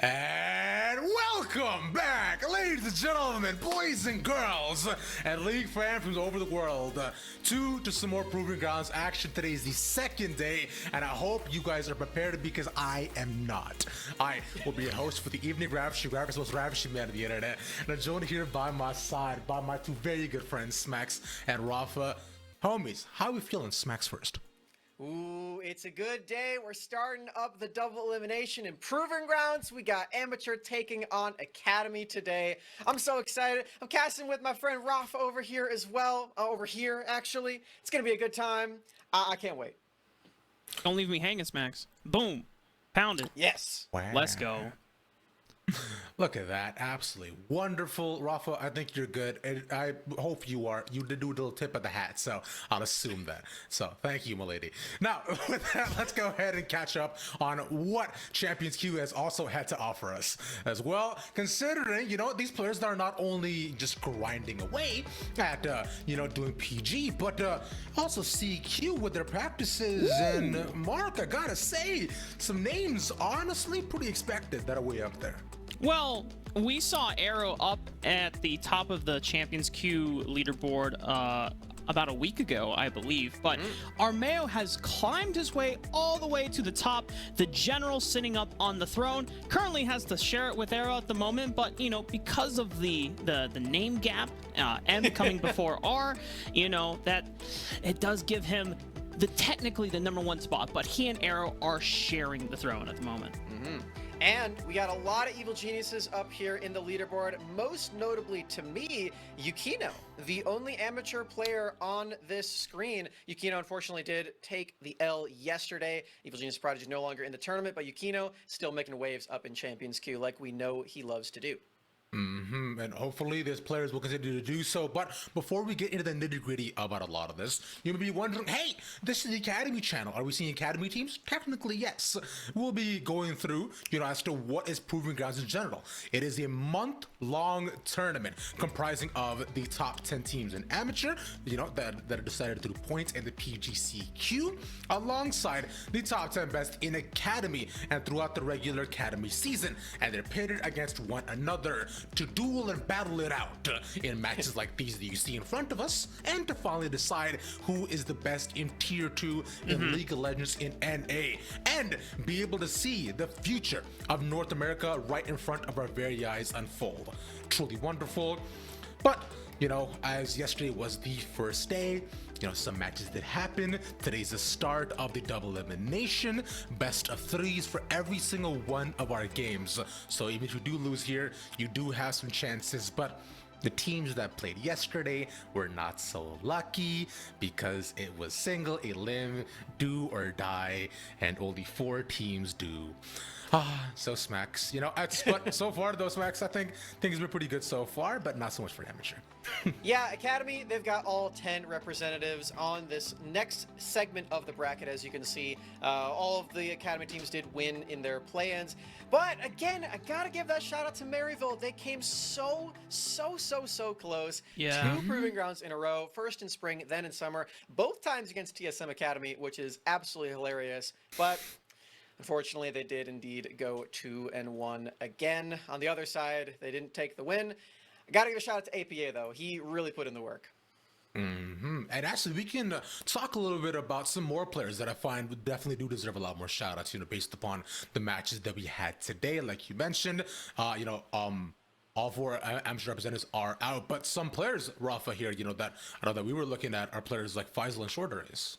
And welcome back, ladies and gentlemen, boys and girls, and League fans from over the world, to some more Proving Grounds action. Today is the second day, and I hope you guys are prepared because I am not. I will be your host for the evening ravishing most ravishing man of the internet, and I'm joined here by my side by my two very good friends, Smacks and Rafa. Homies, how are we feeling? Smacks first. Ooh, it's a good day. We're starting up the double elimination in Proving Grounds. We got Amateur taking on Academy today. I'm so excited. I'm casting with my friend Rafa over here as well. Over here, actually. It's going to be a good time. I can't wait. Don't leave me hanging, Smacks. Boom. Pound it. Yes. Wow. Let's go. Look at that. Absolutely wonderful. Rafa, I think you're good. And I hope you are. You did do a little tip of the hat, so I'll assume that. So thank you, my lady. Now, with that, let's go ahead and catch up on what Champions Queue has also had to offer us as well. Considering, these players are not only just grinding away at, doing PG, but also CQ with their practices. Ooh. And Mark, I gotta say, some names honestly pretty expected that are way up there. Well, we saw Arrow up at the top of the Champions Queue leaderboard about a week ago, I believe. But Armeo has climbed his way all the way to the top. The general sitting up on the throne currently has to share it with Arrow at the moment. But, because of the name gap, M coming before R, that it does give him technically the #1 spot. But he and Arrow are sharing the throne at the moment. And we got a lot of evil geniuses up here in the leaderboard, most notably to me, Yukino, the only amateur player on this screen. Yukino unfortunately did take the L yesterday. Evil Genius Prodigy is no longer in the tournament, but Yukino still making waves up in Champions Queue like we know he loves to do. And hopefully these players will continue to do so. But before we get into the nitty-gritty about a lot of this, you may be wondering, hey, this is the Academy channel. Are we seeing Academy teams? Technically, yes. We'll be going through, as to what is Proving Grounds in general. It is a month-long tournament comprising of the top 10 teams in Amateur, that are decided through points and the PGCQ, alongside the top 10 best in Academy and throughout the regular Academy season. And they're pitted against one another to duel and battle it out in matches like these that you see in front of us, and to finally decide who is the best in Tier 2 in League of Legends in NA, and be able to see the future of North America right in front of our very eyes unfold. Truly wonderful. But as yesterday was the first day, some matches did happen. Today's the start of the double elimination, best of 3s for every single one of our games. So even if you do lose here, you do have some chances, but the teams that played yesterday were not so lucky because it was single elim, do or die, and only 4 teams do. So Smacks, but so far though, Smacks, I think things have been pretty good so far, but not so much for Amateur. Yeah, Academy, they've got all 10 representatives on this next segment of the bracket. As you can see, all of the Academy teams did win in their play-ins. But again, I gotta give that shout out to Maryville. They came so close. Yeah. 2 Proving Grounds in a row, first in spring, then in summer, both times against TSM Academy, which is absolutely hilarious. But unfortunately, they did indeed go 2-1 again. On the other side, they didn't take the win. I gotta give a shout out to APA though. He really put in the work. And actually, we can talk a little bit about some more players that I find would definitely do deserve a lot more shout outs, based upon the matches that we had today. Like you mentioned, all 4 amateur representatives are out, but some players, Rafa, here, that I know that we were looking at are players like Faisal and Shorter Ace.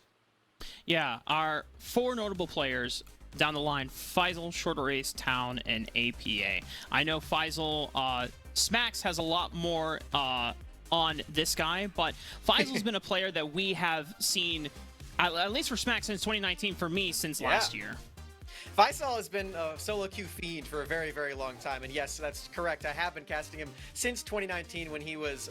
Yeah, our 4 notable players down the line: Faisal, Shorter Ace, Town, and APA. I know Faisal, Smacks has a lot more on this guy, but Faisal's been a player that we have seen, at least for Smacks, since 2019, for me since last year. Faisal has been a solo queue fiend for a very long time, and yes, that's correct. I have been casting him since 2019 when he was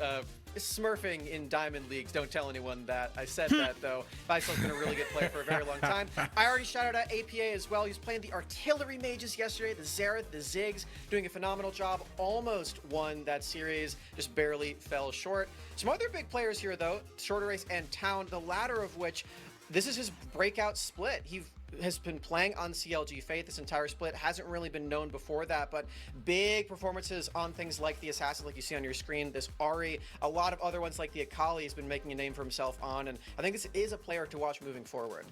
smurfing in Diamond Leagues. Don't tell anyone that I said that, though. Faisal's been a really good player for a very long time. I already shouted out APA as well. He was playing the artillery mages yesterday, the Xerath, the Ziggs, doing a phenomenal job. Almost won that series, just barely fell short. Some other big players here, though, Shorter Race and Town, the latter of which this is his breakout split. He has been playing on CLG Faith this entire split, hasn't really been known before that, but big performances on things like the Assassin, like you see on your screen, this Ari, a lot of other ones like the Akali has been making a name for himself on, and I think this is a player to watch moving forward.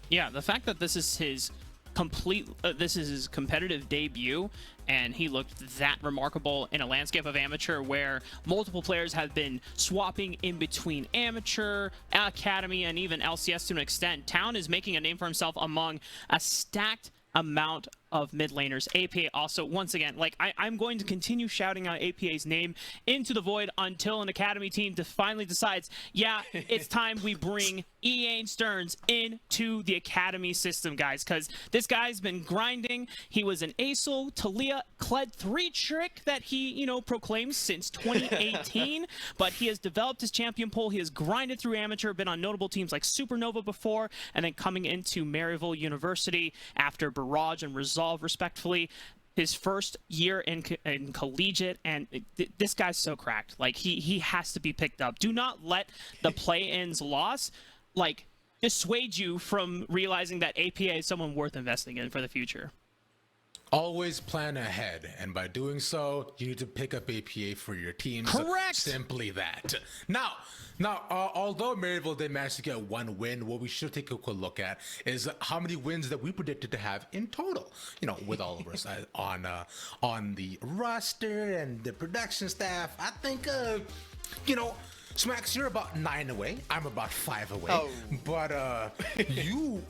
Yeah, the fact that this is his this is his competitive debut, and he looked that remarkable in a landscape of amateur where multiple players have been swapping in between amateur, academy, and even LCS to an extent. Town is making a name for himself among a stacked amount of mid laners. APA also, once again, like I'm going to continue shouting out APA's name into the void until an academy team finally decides, yeah, it's time we bring Ian Stearns into the academy system, guys, because this guy's been grinding. He was an ASL, Talia, Kled 3 trick that he, you know, proclaims since 2018, but he has developed his champion pool. He has grinded through amateur, been on notable teams like Supernova before, and then coming into Maryville University after Barrage and Resolve, respectfully, his first year in collegiate, and this guy's so cracked. Like, he has to be picked up. Do not let the play-ins loss like dissuade you from realizing that APA is someone worth investing in for the future. Always plan ahead, and by doing so, you need to pick up APA for your teams. Correct. Simply that. Now, although Maryville did manage to get one win, what we should take a quick look at is how many wins that we predicted to have in total. You know, with all of us on the roster and the production staff. I think, you know, Smacks, you're about 9 away. I'm about 5 away. Oh. But you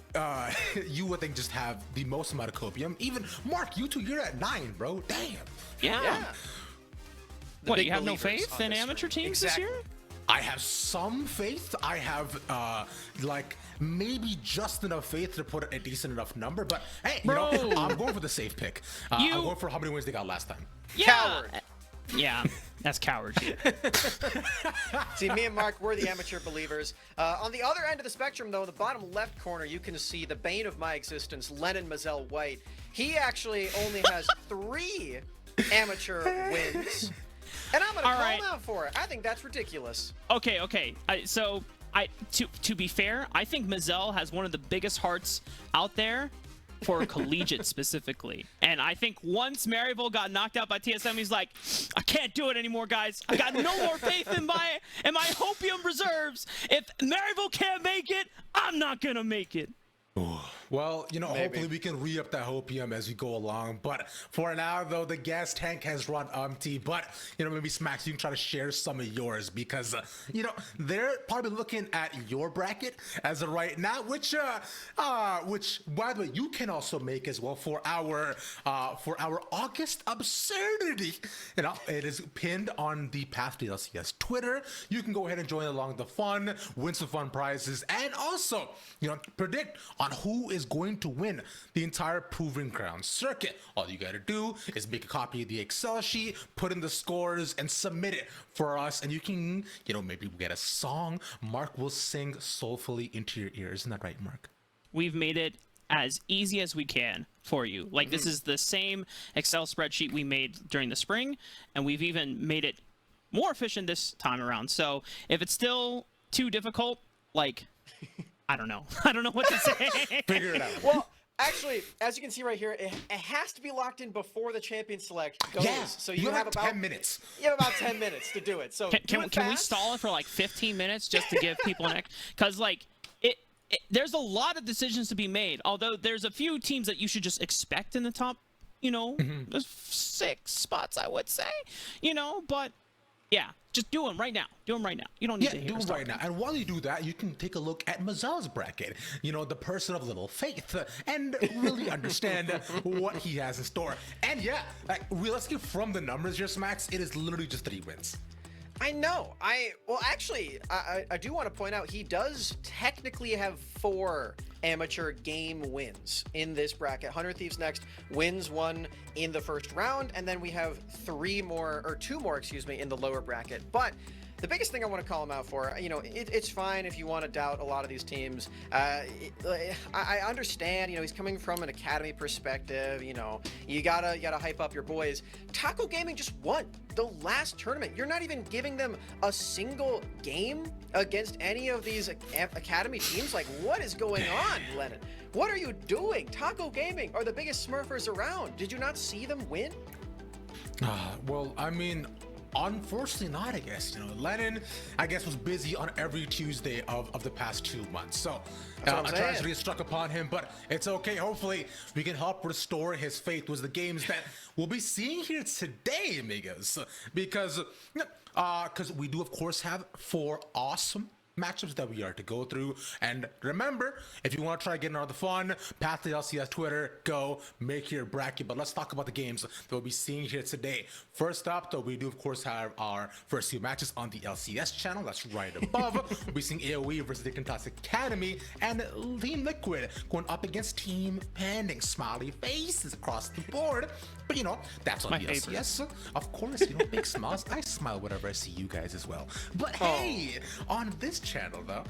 would think just have the most amount of copium. Even Mark, you two, you're at 9, bro. Damn. Yeah. What, big you have no believers faith on in this amateur stream. teams Exactly. this year? I have some faith. I have like maybe just enough faith to put a decent enough number. But hey, you know, Bro. I'm going for the safe pick. I'm going for how many wins they got last time. Yeah. Coward. Yeah, that's coward shit. See, me and Mark, we're the amateur believers. On the other end of the spectrum, though, in the bottom left corner, you can see the bane of my existence, Lennon Mazel White. He actually only has 3 amateur wins. And I'm going to call him out for it. I think that's ridiculous. Okay. To be fair, I think Mazel has one of the biggest hearts out there for collegiate specifically. And I think once Maryville got knocked out by TSM, he's like, I can't do it anymore, guys. I got no more faith in my Hopium reserves. If Maryville can't make it, I'm not gonna make it. Well, you know, Maybe. hopefully we can re-up that hopium as we go along. But for now, though, the gas tank has run empty. But, you know, maybe Smacks, you can try to share some of yours because, you know, they're probably looking at your bracket as of right now, which, by the way, you can also make as well for our August absurdity. You know, it is pinned on the Path to LCS Twitter. You can go ahead and join along the fun, win some fun prizes, and also, you know, predict on who is going to win the entire Proving Ground circuit. All you gotta do is make a copy of the Excel sheet, put in the scores, and submit it for us, and you can, you know, maybe get a song Mark will sing soulfully into your ears. Isn't that right, Mark? We've made it as easy as we can for you. Like, this is the same Excel spreadsheet we made during the spring, and we've even made it more efficient this time around. So if it's still too difficult, like, I don't know. I don't know what to say. Figure it out. Well, actually, as you can see right here, it has to be locked in before the champion select goes. Yeah, So you you have have like about 10 minutes. You have about 10 minutes to do it. So Can we fast. stall it for like 15 minutes just to give people an because like there's a lot of decisions to be made, although there's a few teams that you should just expect in the top, you know, 6 spots, I would say, you know, but yeah, just do them right now. Do them right now. You don't need to hear do us them right talk. now. And while you do that, you can take a look at Mazel's bracket. You know, the person of little faith, and really understand what he has in store. And yeah, like, realistically, from the numbers here, Smacks, it is literally just 3 wins. I know. Well, actually, I do want to point out he does technically have 4 amateur game wins in this bracket. 100 Thieves next wins 1 in the first round, and then we have 2 more, excuse me, in the lower bracket. But the biggest thing I want to call him out for, it's fine if you want to doubt a lot of these teams. I understand, he's coming from an academy perspective. You gotta hype up your boys. Taco Gaming just won the last tournament. You're not even giving them a single game against any of these academy teams. Like, what is going on, Lennon? What are you doing? Taco Gaming are the biggest smurfers around. Did you not see them win? Well, I mean, unfortunately not, I guess. Lennon, I guess, was busy on every Tuesday of the past 2 months. So a tragedy struck upon him, but it's okay. Hopefully we can help restore his faith with the games that we'll be seeing here today, amigos. Because we do, of course, have 4 awesome matchups that we are to go through. And remember, if you want to try getting all the fun, path to LCS Twitter, go make your bracket. But let's talk about the games that we'll be seeing here today. First up, though, we do of course have our first 2 matches on the LCS channel. That's right above. We'll be seeing AOE versus the Dignitas Academy and Team Liquid going up against Team Pending. Smiley faces across the board. But that's on the LCS. Of course, big smiles. I smile whenever I see you guys as well. But hey, on this channel though,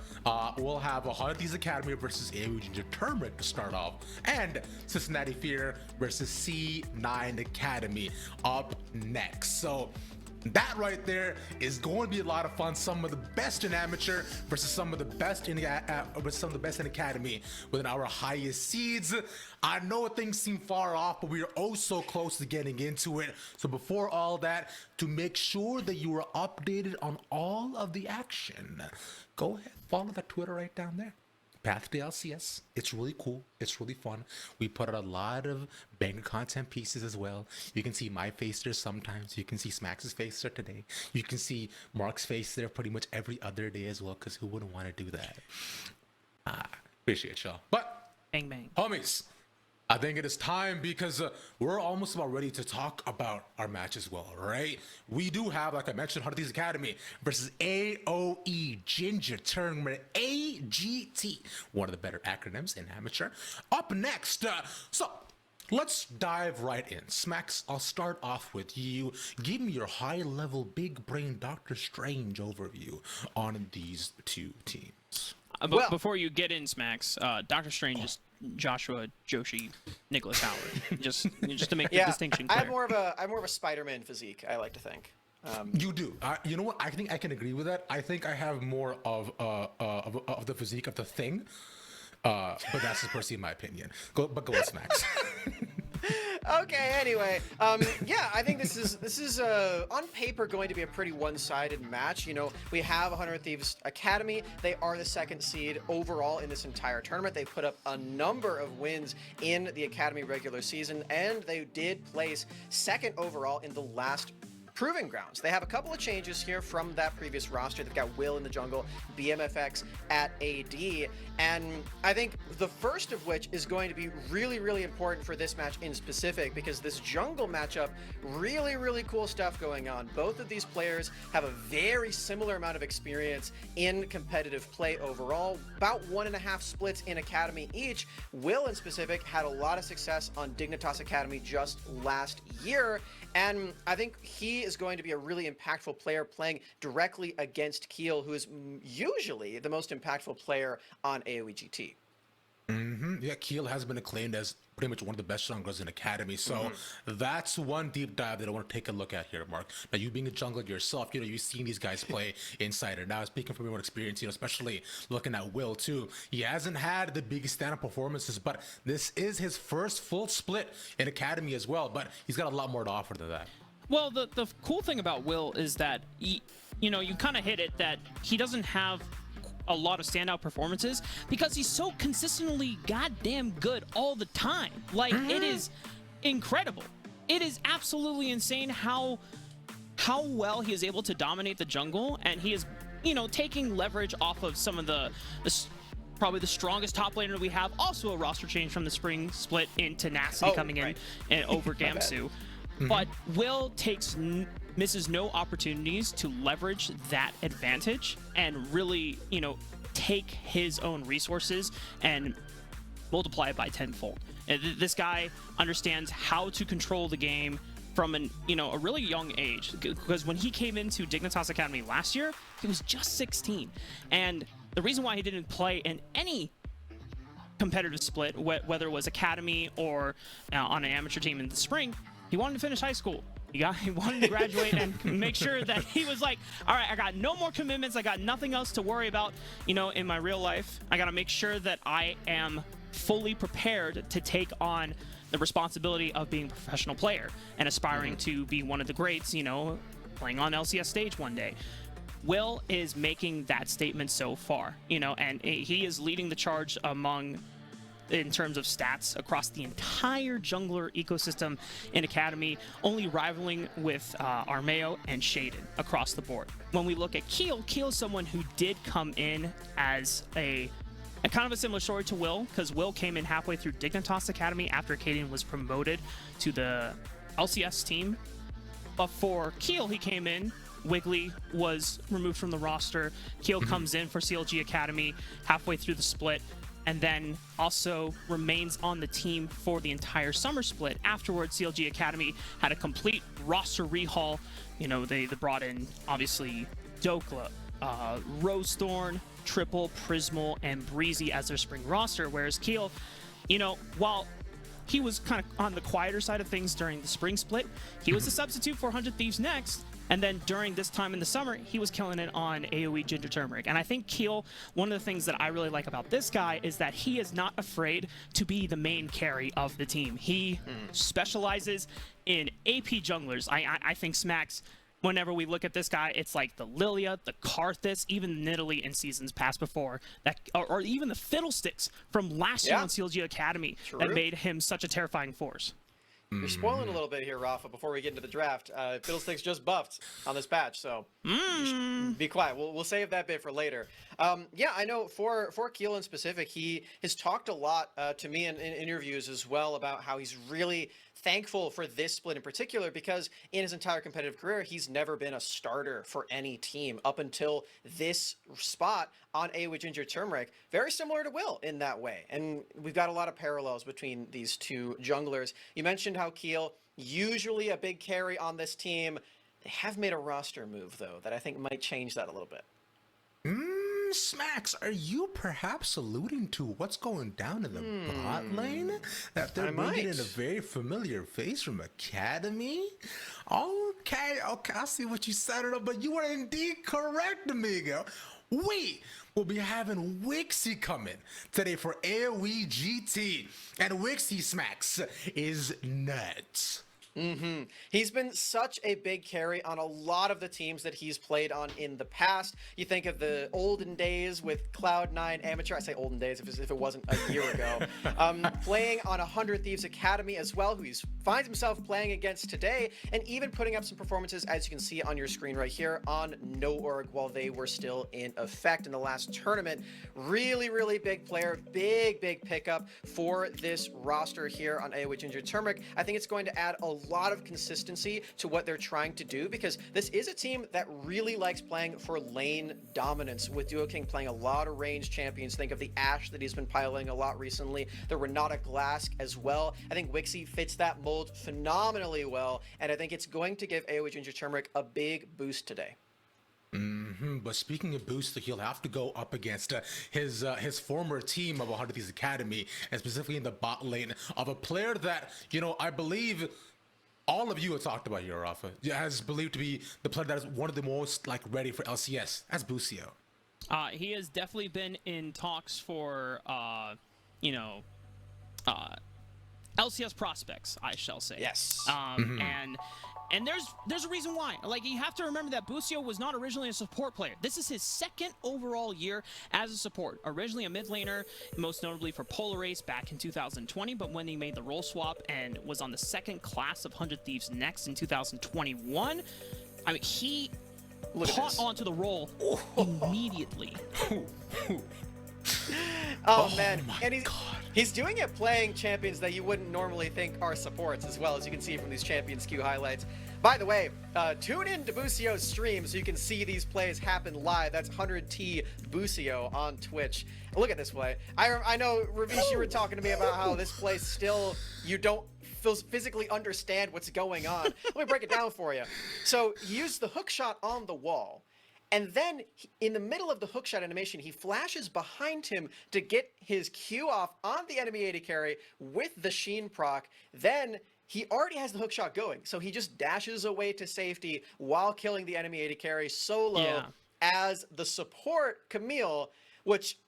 we'll have Thieves Academy versus AOE Ginger Turmeric to start off, and Cincinnati Fear versus C9 Academy up next. So that right there is going to be a lot of fun. Some of the best in amateur versus some of the best in academy within our highest seeds. I know things seem far off, but we are oh so close to getting into it. So before all that, to make sure that you are updated on all of the action, go ahead, follow that Twitter right down there. Path to LCS. It's really cool. It's really fun. We put out a lot of banger content pieces as well. You can see my face there sometimes. You can see Smax's face there today. You can see Mark's face there pretty much every other day as well, because who wouldn't want to do that? Appreciate y'all. But, bang, bang. Homies, I think it is time, because we're almost about ready to talk about our match as well, right? We do have, like I mentioned, Thieves Academy versus AOE Ginger Turmeric, AGT, one of the better acronyms in amateur. Up next, so let's dive right in. Smax, I'll start off with you. Give me your high-level, big-brain Doctor Strange overview on these 2 teams. But before you get in, Smax, Doctor Strange is Joshua Joshi Nicholas Howard. just to make the distinction clear. I have more of a Spider-Man physique, I like to think. You do. You know what? I think I can agree with that. I think I have more of the physique of the Thing, but that's just personally my opinion. Go with Smax. Okay, anyway, yeah, I think this is on paper going to be a pretty one-sided match. We have 100 Thieves Academy. They are the 2nd seed overall in this entire tournament. They put up a number of wins in the Academy regular season, and they did place 2nd overall in the last Proving Grounds. They have a couple of changes here from that previous roster. They've got Will in the jungle, BMFX at AD, and I think the first of which is going to be really, really important for this match in specific, because this jungle matchup, really, really cool stuff going on. Both of these players have a very similar amount of experience in competitive play overall, about 1.5 splits in Academy each. Will in specific had a lot of success on Dignitas Academy just last year, and I think he is going to be a really impactful player playing directly against Keel, who is usually the most impactful player on AOE GT. Yeah, Keel has been acclaimed as pretty much one of the best junglers in Academy. So that's one deep dive that I want to take a look at here, Mark. Now, you being a jungler yourself, you've seen these guys play Insider. Now, speaking from your own experience, especially looking at Will too, he hasn't had the biggest stand-up performances, but this is his first full split in Academy as well. But he's got a lot more to offer than that. Well, the cool thing about Will is that you kind of hit it, that he doesn't have a lot of standout performances because he's so consistently goddamn good all the time. Like, it is incredible. It is absolutely insane how well he is able to dominate the jungle, and he is, taking leverage off of some of the probably the strongest top laner we have. Also a roster change from the spring split in Tenacity coming in and over Gamsu. But Will misses no opportunities to leverage that advantage and really, take his own resources and multiply it by tenfold. And this guy understands how to control the game from a really young age, because when he came into Dignitas Academy last year, he was just 16, and the reason why he didn't play in any competitive split, whether it was academy or on an amateur team in the spring, he wanted to finish high school. He wanted to graduate and make sure that he was like, all right, I got no more commitments. I got nothing else to worry about, in my real life. I got to make sure that I am fully prepared to take on the responsibility of being a professional player and aspiring to be one of the greats, playing on LCS stage one day. Will is making that statement so far, and he is leading the charge in terms of stats across the entire jungler ecosystem in Academy, only rivaling with Armeo and Shaden across the board. When we look at Keel is someone who did come in as a kind of a similar story to Will, because Will came in halfway through Dignitas Academy after Cadian was promoted to the LCS team. But for Keel, he came in, Wiggly was removed from the roster, Keel comes in for CLG Academy halfway through the split, and then also remains on the team for the entire summer split. Afterwards, CLG Academy had a complete roster rehaul. They brought in, obviously, Dokla, Rosethorn, Triple, Prismal, and Breezy as their spring roster, whereas Keel, while he was kind of on the quieter side of things during the spring split, he was a substitute for 100 Thieves Next. And then during this time in the summer, he was killing it on AOE Ginger Turmeric. And I think Keel, one of the things that I really like about this guy is that he is not afraid to be the main carry of the team. He specializes in AP junglers. I think Smacks, whenever we look at this guy, it's like the Lilia, the Karthus, even Nidalee in seasons past before, that, or even the Fiddlesticks from last year on CLG Academy that made him such a terrifying force. You're spoiling a little bit here, Rafa, before we get into the draft. Fiddlesticks just buffed on this patch, so be quiet. We'll save that bit for later. Yeah, I know for Keel in specific, he has talked a lot to me in interviews as well about how he's really thankful for this split in particular, because in his entire competitive career, he's never been a starter for any team up until this spot on AOE Ginger Turmeric. Very similar to Will in that way. And we've got a lot of parallels between these two junglers. You mentioned how Keel, usually a big carry on this team. They have made a roster move, though, that I think might change that a little bit. Smacks, are you perhaps alluding to what's going down in the bot lane? That they're bringing in a very familiar face from Academy? Okay, I see what you said, but you are indeed correct, amigo. We will be having Wixie coming today for AOE GT, and Wixie, Smacks, is nuts. He's been such a big carry on a lot of the teams that he's played on in the past. You think of the olden days with Cloud9 Amateur. I say olden days if it wasn't a year ago. Playing on 100 Thieves Academy as well, who he finds himself playing against today, and even putting up some performances, as you can see on your screen right here, on No Org while they were still in effect in the last tournament. Really, really big player. Big pickup for this roster here on AOE Ginger Turmeric. I think it's going to add a lot of consistency to what they're trying to do, because this is a team that really likes playing for lane dominance, with Duo King playing a lot of range champions. Think of the Ashe that he's been piloting a lot recently, the Renata Glask as well. I think Wixie fits that mold phenomenally well, and I think it's going to give AOE Ginger Turmeric a big boost today. But speaking of boost, he'll have to go up against his former team of 100 Thieves Academy, and specifically in the bot lane of a player that, I believe all of you have talked about here, Rafa, has believed to be the player that is one of the most ready for LCS. That's Busio. He has definitely been in talks for LCS prospects, I shall say. Yes. And there's a reason why. You have to remember that Busio was not originally a support player. This is his second overall year as a support. Originally a mid laner, most notably for Polar Ace back in 2020, but when he made the role swap and was on the second class of 100 Thieves Next in 2021, he caught onto the role immediately. Oh man, and he's doing it playing champions that you wouldn't normally think are supports as well, as you can see from these Champions Queue highlights. By the way, tune in to Busio's stream so you can see these plays happen live. That's 100T Busio on Twitch. Look at this play. I know, Ravish, you were talking to me about how this play still, you don't physically understand what's going on. Let me break it down for you. So he used the hook shot on the wall. And then in the middle of the hookshot animation, he flashes behind him to get his Q off on the enemy AD carry with the Sheen proc. Then he already has the hookshot going, so he just dashes away to safety while killing the enemy AD carry solo as the support Camille, which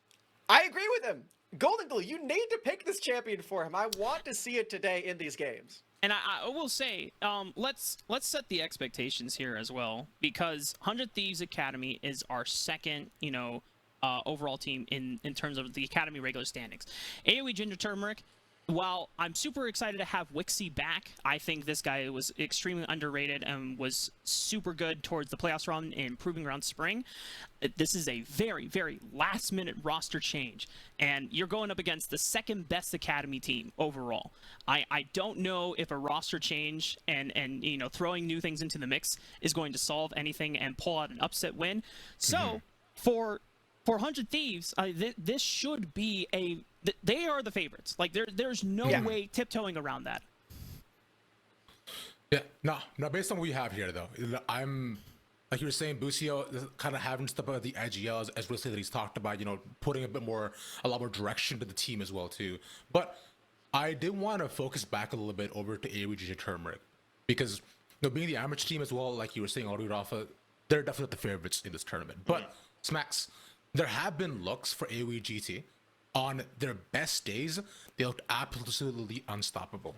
I agree with him. Golden Glue, you need to pick this champion for him. I want to see it today in these games. And I will say, let's set the expectations here as well, because 100 Thieves Academy is our second, overall team in terms of the Academy regular standings. AOE Ginger Turmeric, while I'm super excited to have Wixie back, I think this guy was extremely underrated and was super good towards the playoffs run in Proving Ground Spring. This is a very, very last-minute roster change, and you're going up against the second best Academy team overall. I don't know if a roster change and throwing new things into the mix is going to solve anything and pull out an upset win. So for 100 Thieves, this should be they are the favorites. Like there's no way tiptoeing around that. Yeah, no. Based on what we have here, though, I'm like you were saying, Busio kind of having stuff about the IGL as recently that he's talked about. Putting a lot more direction to the team as well too. But I did want to focus back a little bit over to AOE Turmeric because being the amateur team as well, like you were saying already, Rafa, they're definitely the favorites in this tournament. But Smacks, there have been looks for AOE GT. On their best days, they looked absolutely unstoppable.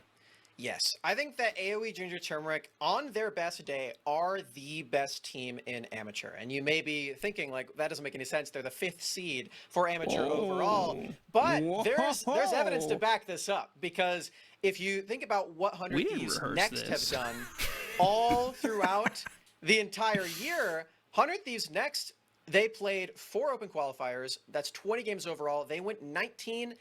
Yes, I think that AOE Ginger Turmeric, on their best day, are the best team in amateur. And you may be thinking, like, that doesn't make any sense. They're the 5th seed for amateur overall. But there's evidence to back this up. Because if you think about what 100 Thieves Next have done all throughout the entire year, 100 Thieves Next, they played 4 open qualifiers. That's 20 games overall. They went 19-1.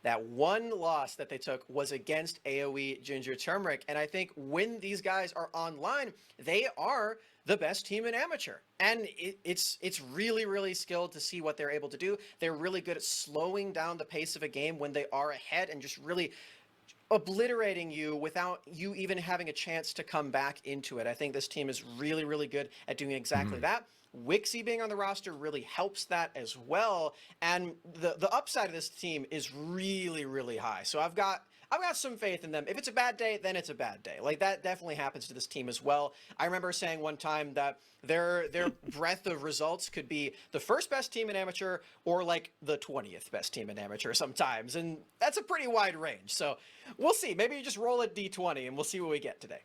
That one loss that they took was against AOE Ginger Turmeric. And I think when these guys are online, they are the best team in amateur. And it's really, really skilled to see what they're able to do. They're really good at slowing down the pace of a game when they are ahead and just really obliterating you without you even having a chance to come back into it. I think this team is really, really good at doing exactly that. Wixie being on the roster really helps that as well. And the upside of this team is really, really high. So I've got some faith in them. If it's a bad day, then it's a bad day. Like that definitely happens to this team as well. I remember saying one time that their breadth of results could be the first best team in amateur or like the 20th best team in amateur sometimes. And that's a pretty wide range. So we'll see. Maybe you just roll a D20 and we'll see what we get today.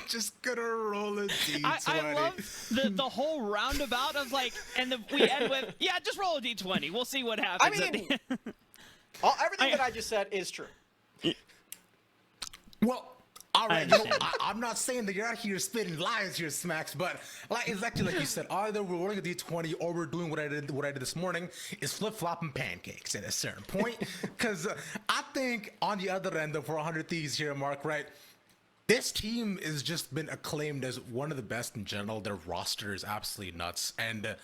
Just gonna roll a D20. I love the whole roundabout of like, and we end with, just roll a D20. We'll see what happens. I mean, everything that I just said is true. Well, all right. I'm not saying that you're out here spitting lies here, Smacks, but like exactly like you said, either we're rolling a D20 or we're doing what I did this morning is flip-flopping pancakes at a certain point. Because I think on the other end of 400 Thieves here, Mark, right? This team has just been acclaimed as one of the best in general. Their roster is absolutely nuts. And,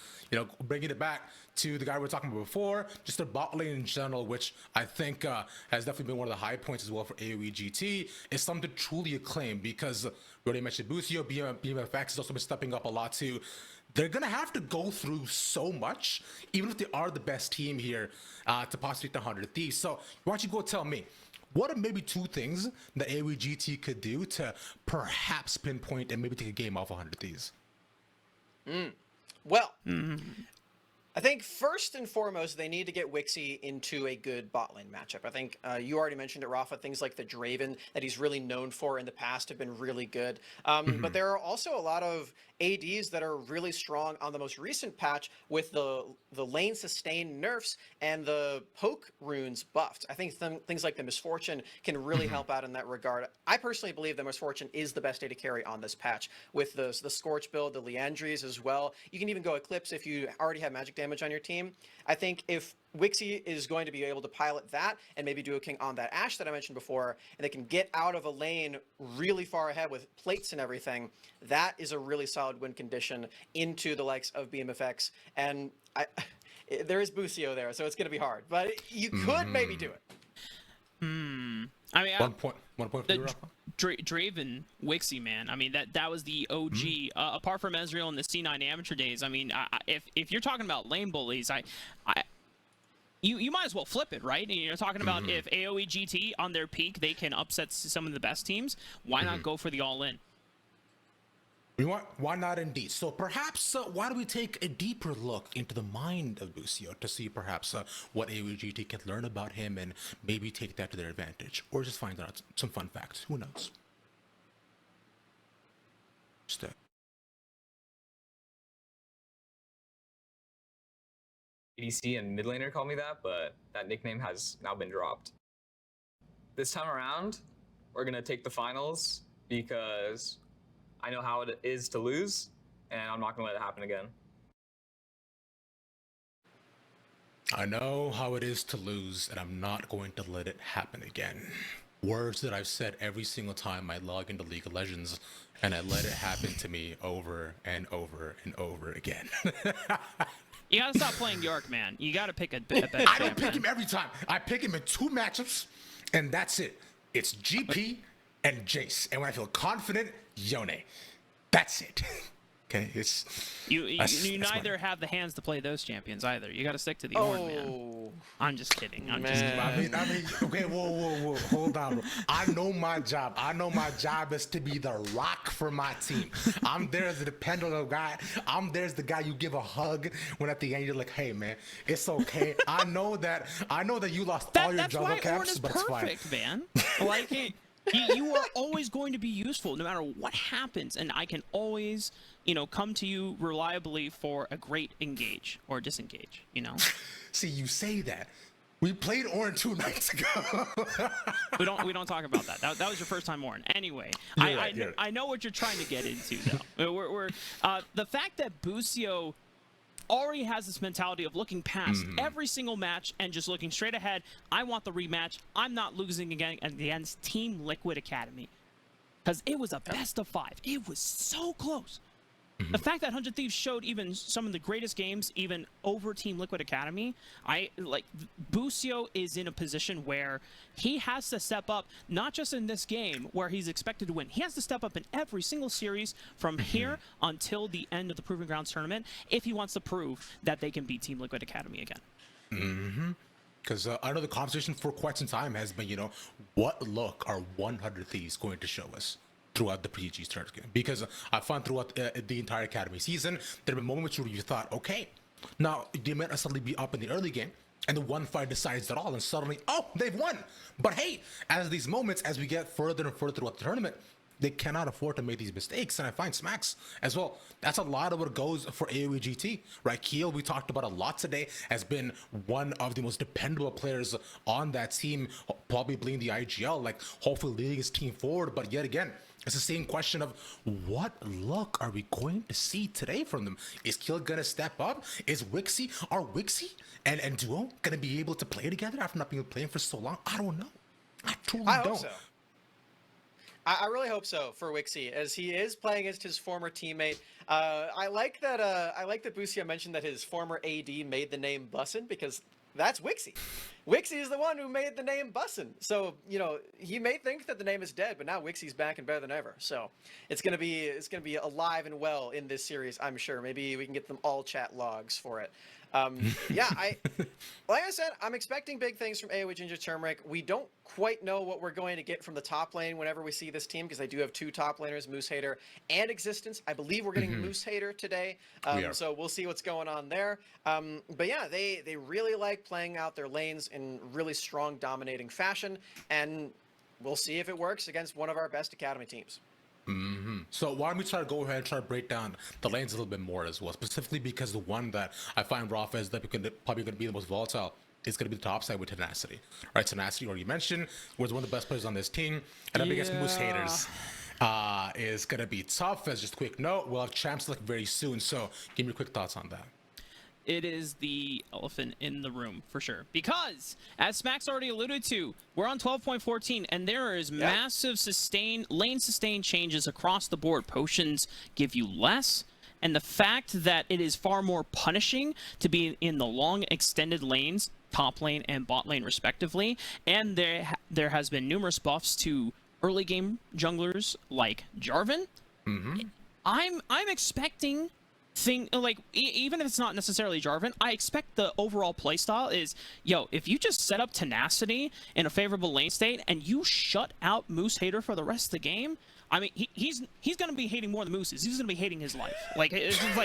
bringing it back to the guy we were talking about before, just their bot lane in general, which I think has definitely been one of the high points as well for AOE GT, is something to truly acclaim because we already mentioned Busio, BMFX has also been stepping up a lot too. They're going to have to go through so much, even if they are the best team here, to possibly beat the 100 Thieves. So why don't you go tell me, what are maybe 2 things that AOE GT could do to perhaps pinpoint and maybe take a game off 100 Thieves? Well, I think first and foremost, they need to get Wixie into a good bot lane matchup. I think you already mentioned it, Rafa. Things like the Draven that he's really known for in the past have been really good. But there are also a lot of ADs that are really strong on the most recent patch with the lane sustain nerfs and the poke runes buffed. I think things like the Misfortune can really help out in that regard. I personally believe the Misfortune is the best AD carry on this patch with the Scorch build, the Leandries as well. You can even go Eclipse if you already have magic damage on your team. I think if Wixie is going to be able to pilot that and maybe do a king on that Ashe that I mentioned before, and they can get out of a lane really far ahead with plates and everything, that is a really solid win condition into the likes of BMFX. And there is Busio there, so it's going to be hard, but you could maybe do it. I mean, 1 point for the you, Rafa? Draven Wixie, man. I mean, that was the OG. Apart from Ezreal in the C9 amateur days, I mean, if you're talking about lane bullies, you might as well flip it, right? And you're talking about if AOE GT on their peak, they can upset some of the best teams. Why not go for the all-in? Why not indeed? So perhaps why don't we take a deeper look into the mind of Busio to see perhaps what AOE can learn about him and maybe take that to their advantage, or just find out some fun facts. Who knows? ADC and mid laner call me that, but that nickname has now been dropped. This time around, we're gonna take the finals because I know how it is to lose, and I'm not gonna let it happen again. I know how it is to lose, and I'm not going to let it happen again. Words that I've said every single time I log into League of Legends, and I let it happen to me over and over and over again. You gotta stop playing York, man. You gotta pick a better I don't champ, pick man. him every time. I pick him in 2 matchups, and that's it. It's GP and Jace. And when I feel confident, Yone. That's it. Okay, it's You that's neither have the hands to play those champions either. You got to stick to the Ornn, man. I'm just kidding. I'm just kidding. I mean, okay, whoa, hold on, bro. I know my job. I know my job is to be the rock for my team. I'm there as the dependable guy. I'm there as the guy you give a hug when at the end you're like, hey, man, it's okay. I know that you lost all your That's jungle why Ornn caps, is but it's fine. perfect, man. Like you are always going to be useful no matter what happens, and I can always, come to you reliably for a great engage or disengage, See, you say that. We played Ornn 2 nights ago. we don't talk about that. That was your first time Ornn. Anyway, You're right. I know what you're trying to get into though. We're the fact that Busio already has this mentality of looking past every single match and just looking straight ahead. I want the rematch. I'm not losing again against Team Liquid Academy. Because it was a best of 5. It was so close. The fact that 100 Thieves showed even some of the greatest games, even over Team Liquid Academy, Busio is in a position where he has to step up, not just in this game where he's expected to win. He has to step up in every single series from here until the end of the Proving Grounds tournament if he wants to prove that they can beat Team Liquid Academy again. Because I know the conversation for quite some time has been, what look are 100 Thieves going to show us throughout the PG start game? Because I found throughout the entire Academy season, there have been moments where you thought, okay, now they might suddenly be up in the early game, and the one fight decides it all, and suddenly, oh, they've won. But hey, as these moments, as we get further and further throughout the tournament, they cannot afford to make these mistakes, and I find Smacks as well. That's a lot of what goes for AOE GT, right? Keel, we talked about a lot today, has been one of the most dependable players on that team, probably bleeding the IGL, like hopefully leading his team forward. But yet again, it's the same question of what look are we going to see today from them? Is Keel gonna step up? Is Wixie and Duo gonna be able to play together after not being playing for so long? I don't know. I truly don't. Hope so. I really hope so for Wixie, as he is playing against his former teammate. I like that Busio mentioned that his former AD made the name Bussin, because that's Wixie. Wixie is the one who made the name Bussin. So, he may think that the name is dead, but now Wixie's back and better than ever. So it's gonna be alive and well in this series, I'm sure. Maybe we can get them all chat logs for it. Like I said, I'm expecting big things from AOE Ginger Turmeric. We don't quite know what we're going to get from the top lane whenever we see this team, because they do have 2 top laners, Moose Hater and Existence. I believe we're getting Moose Hater today, so we'll see what's going on there. But yeah, they really like playing out their lanes in really strong, dominating fashion, and we'll see if it works against one of our best Academy teams. So why don't we try to go ahead and try to break down the lanes a little bit more as well, specifically because the one that I find Rafa is that probably going to be the most volatile is going to be the top side with Tenacity. Right, Tenacity, already mentioned, was one of the best players on this team, and up against Moose Haters is going to be tough. As just a quick note, we'll have champ select very soon, so give me your quick thoughts on that. It is the elephant in the room for sure, because as Smack's already alluded to, we're on 12.14 and there is massive lane sustain changes across the board. Potions give you less And the fact that it is far more punishing to be in the long extended lanes, top lane and bot lane respectively, and there has been numerous buffs to early game junglers like Jarvan. I'm expecting even if it's not necessarily Jarvan, I expect the overall playstyle is, yo, if you just set up tenacity in a favorable lane state and you shut out Moose Hater for the rest of the game, I mean, he's gonna be hating more than Moose is. He's gonna be hating his life. Like it's just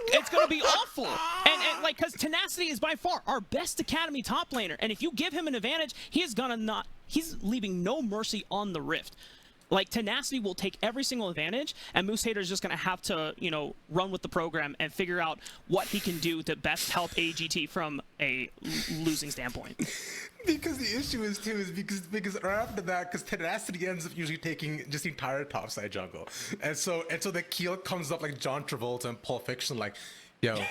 it's gonna be awful. And like, because tenacity is by far our best academy top laner, and if you give him an advantage, he's leaving no mercy on the Rift. Like, tenacity will take every single advantage, and Moose Hater is just going to have to, run with the program and figure out what he can do to best help AGT from a losing standpoint. Because the issue is because right after that, because tenacity ends up usually taking just the entire topside jungle, and so the keel comes up like John Travolta in Pulp Fiction, like, yo,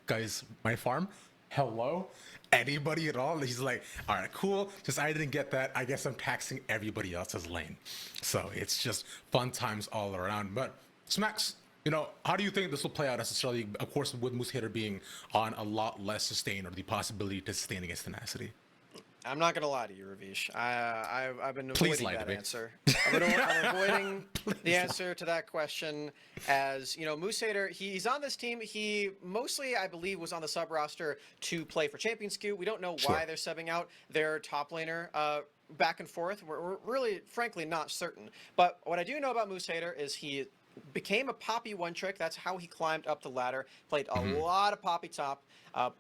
guys, my farm, hello. Anybody at all? He's like, all right, cool. Just I didn't get that. I guess I'm taxing everybody else's lane. So it's just fun times all around. But Smacks, how do you think this will play out necessarily? Of course, with Moose Hater being on a lot less sustain, or the possibility to sustain against tenacity. I'm not gonna lie to you, Ravish. I've been Please avoiding lie to that me. answer. I'm avoiding the answer to that question. As Moose Hater, he's on this team. He mostly, I believe, was on the sub roster to play for Champions Queue. We don't know why they're subbing out their top laner back and forth. We're really, frankly, not certain. But what I do know about Moose Hater is he became a Poppy one trick. That's how he climbed up the ladder. Played a lot of Poppy top.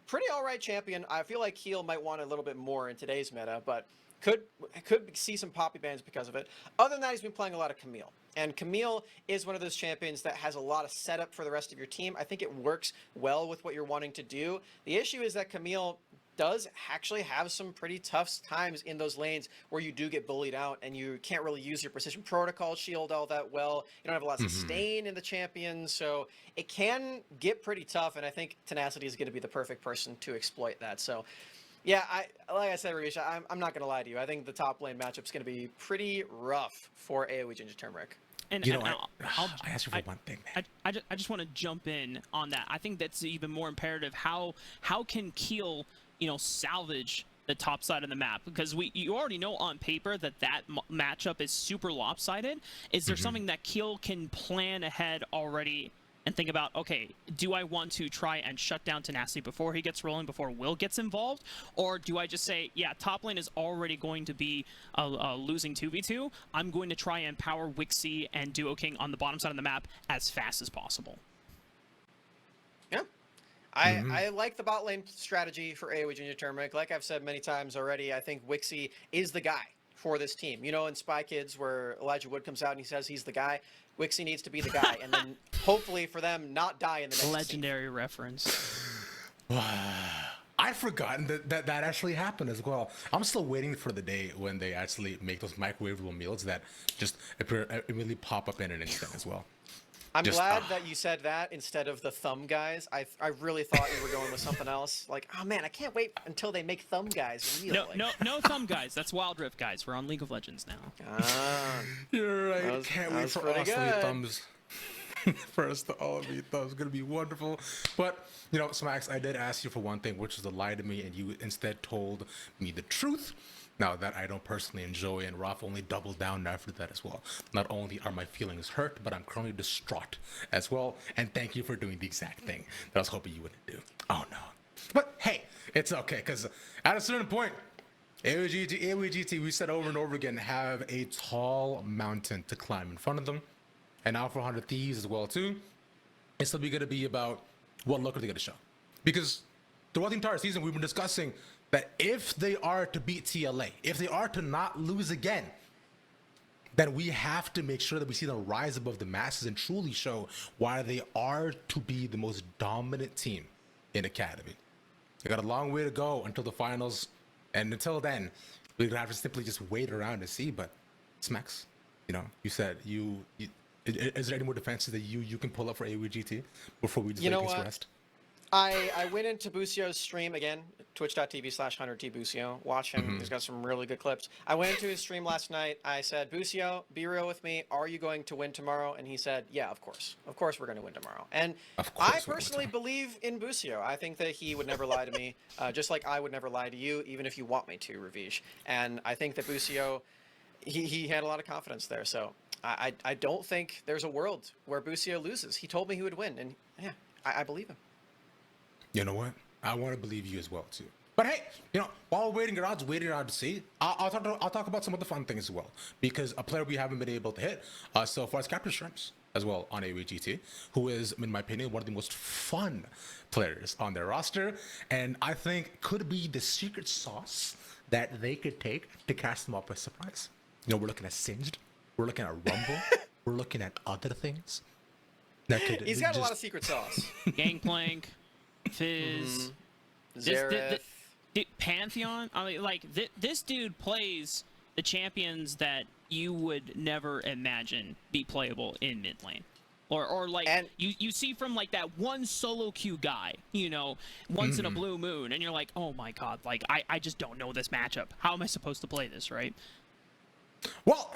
Pretty all right champion. I feel like Heal might want a little bit more in today's meta, but could see some Poppy bans because of it. Other than that, he's been playing a lot of Camille. And Camille is one of those champions that has a lot of setup for the rest of your team. I think it works well with what you're wanting to do. The issue is that Camille does actually have some pretty tough times in those lanes where you do get bullied out and you can't really use your precision protocol shield all that well. You don't have a lot of sustain in the champions, so it can get pretty tough, and I think Tenacity is going to be the perfect person to exploit that. So yeah, like I said, Ravish, I'm not going to lie to you. I think the top lane matchup is going to be pretty rough for AOE Ginger Turmeric. And I asked you for one thing, man. I just want to jump in on that. I think that's even more imperative. How can Keel salvage the top side of the map? Because you already know on paper that matchup is super lopsided. Is there something that Keel can plan ahead already and think about, okay, do I want to try and shut down Tenacity before he gets rolling, before Will gets involved? Or do I just say, yeah, top lane is already going to be a losing 2v2. I'm going to try and power Wixie and Duo King on the bottom side of the map as fast as possible. Yeah. I like the bot lane strategy for AOE Junior Turmeric. Like I've said many times already, I think Wixie is the guy for this team. In Spy Kids where Elijah Wood comes out and he says he's the guy, Wixie needs to be the guy, and then hopefully for them not die in the next Legendary scene. reference. I'd forgotten that actually happened as well. I'm still waiting for the day when they actually make those microwavable meals that just immediately pop up in an instant as well. I'm glad that you said that instead of the thumb guys. I really thought you were going with something else. Like, oh man, I can't wait until they make thumb guys real. No thumb guys. That's Wild Rift guys. We're on League of Legends now. You're right. Can't wait for us to eat thumbs. For us to all eat thumbs. It's gonna be wonderful. But Smacks, I did ask you for one thing, which was to lie to me, and you instead told me the truth. Now that I don't personally enjoy, and Raph only doubled down after that as well. Not only are my feelings hurt, but I'm currently distraught as well. And thank you for doing the exact thing that I was hoping you wouldn't do. Oh no. But hey, it's okay, because at a certain point, AOE, we said over and over again, have a tall mountain to climb in front of them. And now for 100 Thieves as well too, it's still going to be about what look are they going to show. Because throughout the entire season, we've been discussing that if they are to beat TLA, if they are to not lose again, then we have to make sure that we see them rise above the masses and truly show why they are to be the most dominant team in Academy. They got a long way to go until the finals, and until then, we're gonna have to simply just wait around to see. But Smacks, you said is there any more defenses that you can pull up for AWGT before we just let this rest? I went into Busio's stream again, twitch.tv/HunterTBusio. Watch him. He's got some really good clips. I went into his stream last night. I said, Busio, be real with me. Are you going to win tomorrow? And he said, yeah, of course. Of course we're going to win tomorrow. And Of course I we're gonna win personally believe in Busio. I think that he would never lie to me, just like I would never lie to you, even if you want me to, Ravish. And I think that Busio, he had a lot of confidence there. So I don't think there's a world where Busio loses. He told me he would win. And yeah, I believe him. You know what? I want to believe you as well too. But hey, while we're waiting around to see, I'll talk about some of the fun things as well. Because a player we haven't been able to hit so far is Captain Shrimps as well on AGT, who is, in my opinion, one of the most fun players on their roster, and I think could be the secret sauce that they could take to catch them off by surprise. We're looking at Singed, we're looking at Rumble, we're looking at other things. That could He's got a lot of secret sauce. Gangplank, Fizz, Zareth. Pantheon. I mean, like this dude plays the champions that you would never imagine be playable in mid lane. Or like you see from like that one solo queue guy, once in a blue moon, and you're like, oh my god, like I just don't know this matchup. How am I supposed to play this, right? Well,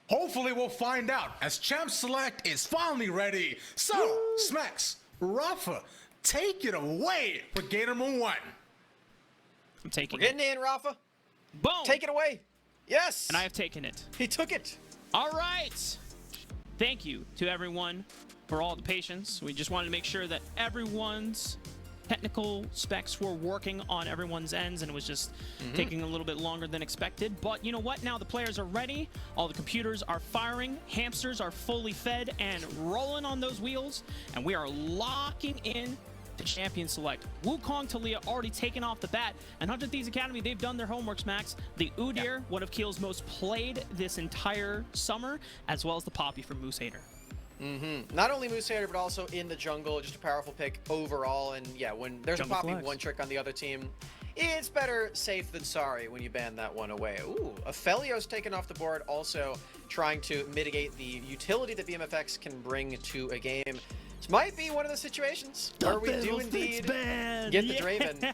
hopefully we'll find out as Champ Select is finally ready. So, Smacks, Rafa, take it away for game number 1. I'm taking We're getting in, Rafa. Boom! Take it away. Yes. And I have taken it. He took it. All right. Thank you to everyone for all the patience. We just wanted to make sure that everyone's technical specs were working on everyone's ends, and it was just taking a little bit longer than expected. But you know what? Now the players are ready. All the computers are firing. Hamsters are fully fed and rolling on those wheels, and we are locking in to Champion Select. Wukong Talia already taken off the bat, and Hunter Thieves Academy, they've done their homeworks, Max. The Udyr, one of Keel's most played this entire summer, as well as the Poppy from Moose Hater. Not only Moose Hater, but also in the jungle. Just a powerful pick overall. And yeah, when there's Jungle a Poppy flex. one trick on the other team, it's better safe than sorry when you ban that one away. Ooh, Aphelio's taken off the board, also trying to mitigate the utility that BMFX can bring to a game. This might be one of the situations where we do indeed get the Draven.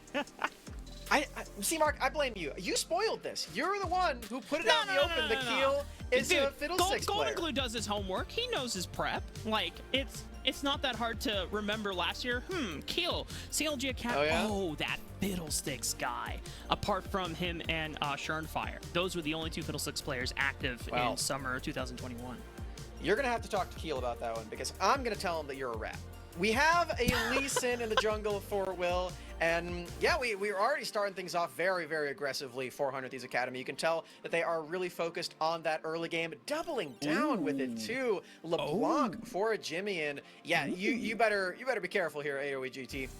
I see, Mark, I blame you. You spoiled this. You're the one who put it out in the open. The Keel is a Fiddlesticks player. Golden Glue does his homework. He knows his prep. Like, it's not that hard to remember last year. Keel, CLG Academy. Oh, that Fiddlesticks guy. Apart from him and Shurnfire. Those were the only 2 Fiddlesticks players active in summer 2021. You're going to have to talk to Keel about that one, because I'm going to tell him that you're a rat. We have a Lee Sin in the jungle for Will, and yeah, we're already starting things off very, very aggressively for Hunter Thieves Academy. You can tell that they are really focused on that early game, doubling down with it too. LeBlanc for a Jimmy, and yeah, you better be careful here, AOE GT.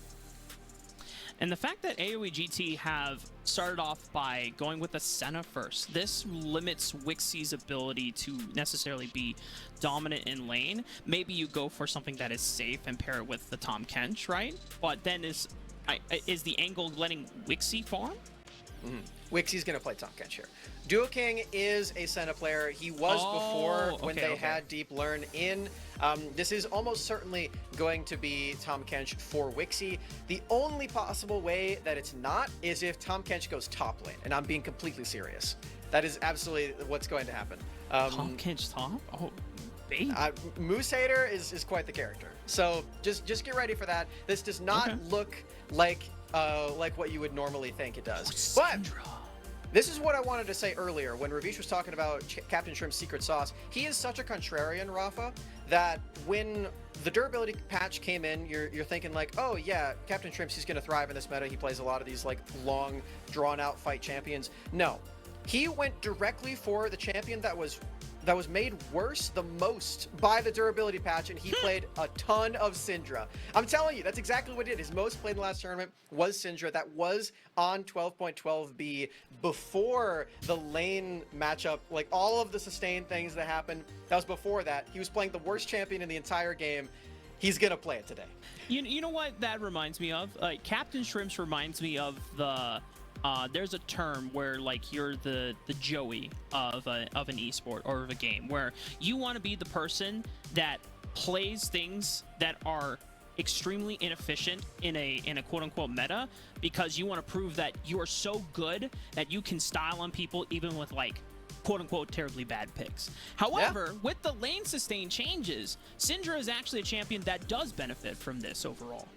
And the fact that AOE GT have started off by going with the Senna first, this limits Wixie's ability to necessarily be dominant in lane. Maybe you go for something that is safe and pair it with the Tom Kench, right? But then is the angle letting Wixie farm? Wixie's going to play Tom Kench here. Duo King is a Senna player. He was before when they had Deep Learn in. This is almost certainly going to be Tom Kench for Wixie. The only possible way that it's not is if Tom Kench goes top lane, and I'm being completely serious. That is absolutely what's going to happen. Tom Kench top? Oh, baby. Moose Hater is quite the character. So just get ready for that. This does not look like what you would normally think it does. But this is what I wanted to say earlier when Ravish was talking about Captain Shrimp's secret sauce. He is such a contrarian, Rafa, that when the durability patch came in, you're thinking like, oh yeah, Captain Shrimp's, he's going to thrive in this meta. He plays a lot of these like long, drawn-out fight champions. No, he went directly for the champion that was made worse the most by the durability patch, and he played a ton of Syndra. I'm telling you, that's exactly what he did. His most played in the last tournament was Syndra. That was on 12.12b before the lane matchup, like all of the sustained things that happened. That was before that. He was playing the worst champion in the entire game. He's gonna play it today. You know what that reminds me of? Like Captain Shrimps reminds me of the there's a term where like you're the Joey of an esport or of a game, where you want to be the person that plays things that are extremely inefficient in a quote-unquote meta, because you want to prove that you are so good that you can style on people even with like quote-unquote terribly bad picks. However, with the lane sustain changes, Syndra is actually a champion that does benefit from this overall.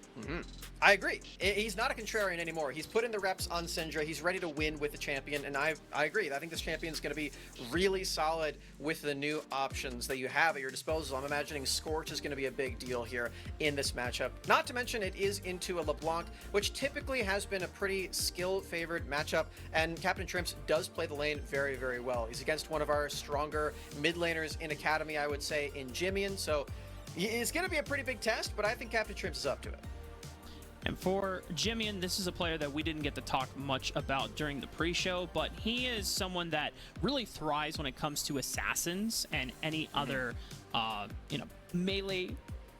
I agree. He's not a contrarian anymore. He's put in the reps on Syndra. He's ready to win with the champion, and I agree. I think this champion is going to be really solid with the new options that you have at your disposal. I'm imagining Scorch is going to be a big deal here in this matchup. Not to mention it is into a LeBlanc, which typically has been a pretty skill-favored matchup, and Captain Trimps does play the lane very, very well. He's against one of our stronger mid laners in Academy, I would say, in Jimmian, so it's going to be a pretty big test, but I think Captain Trimps is up to it. And for Jimmian, this is a player that we didn't get to talk much about during the pre-show, but he is someone that really thrives when it comes to assassins and any other, melee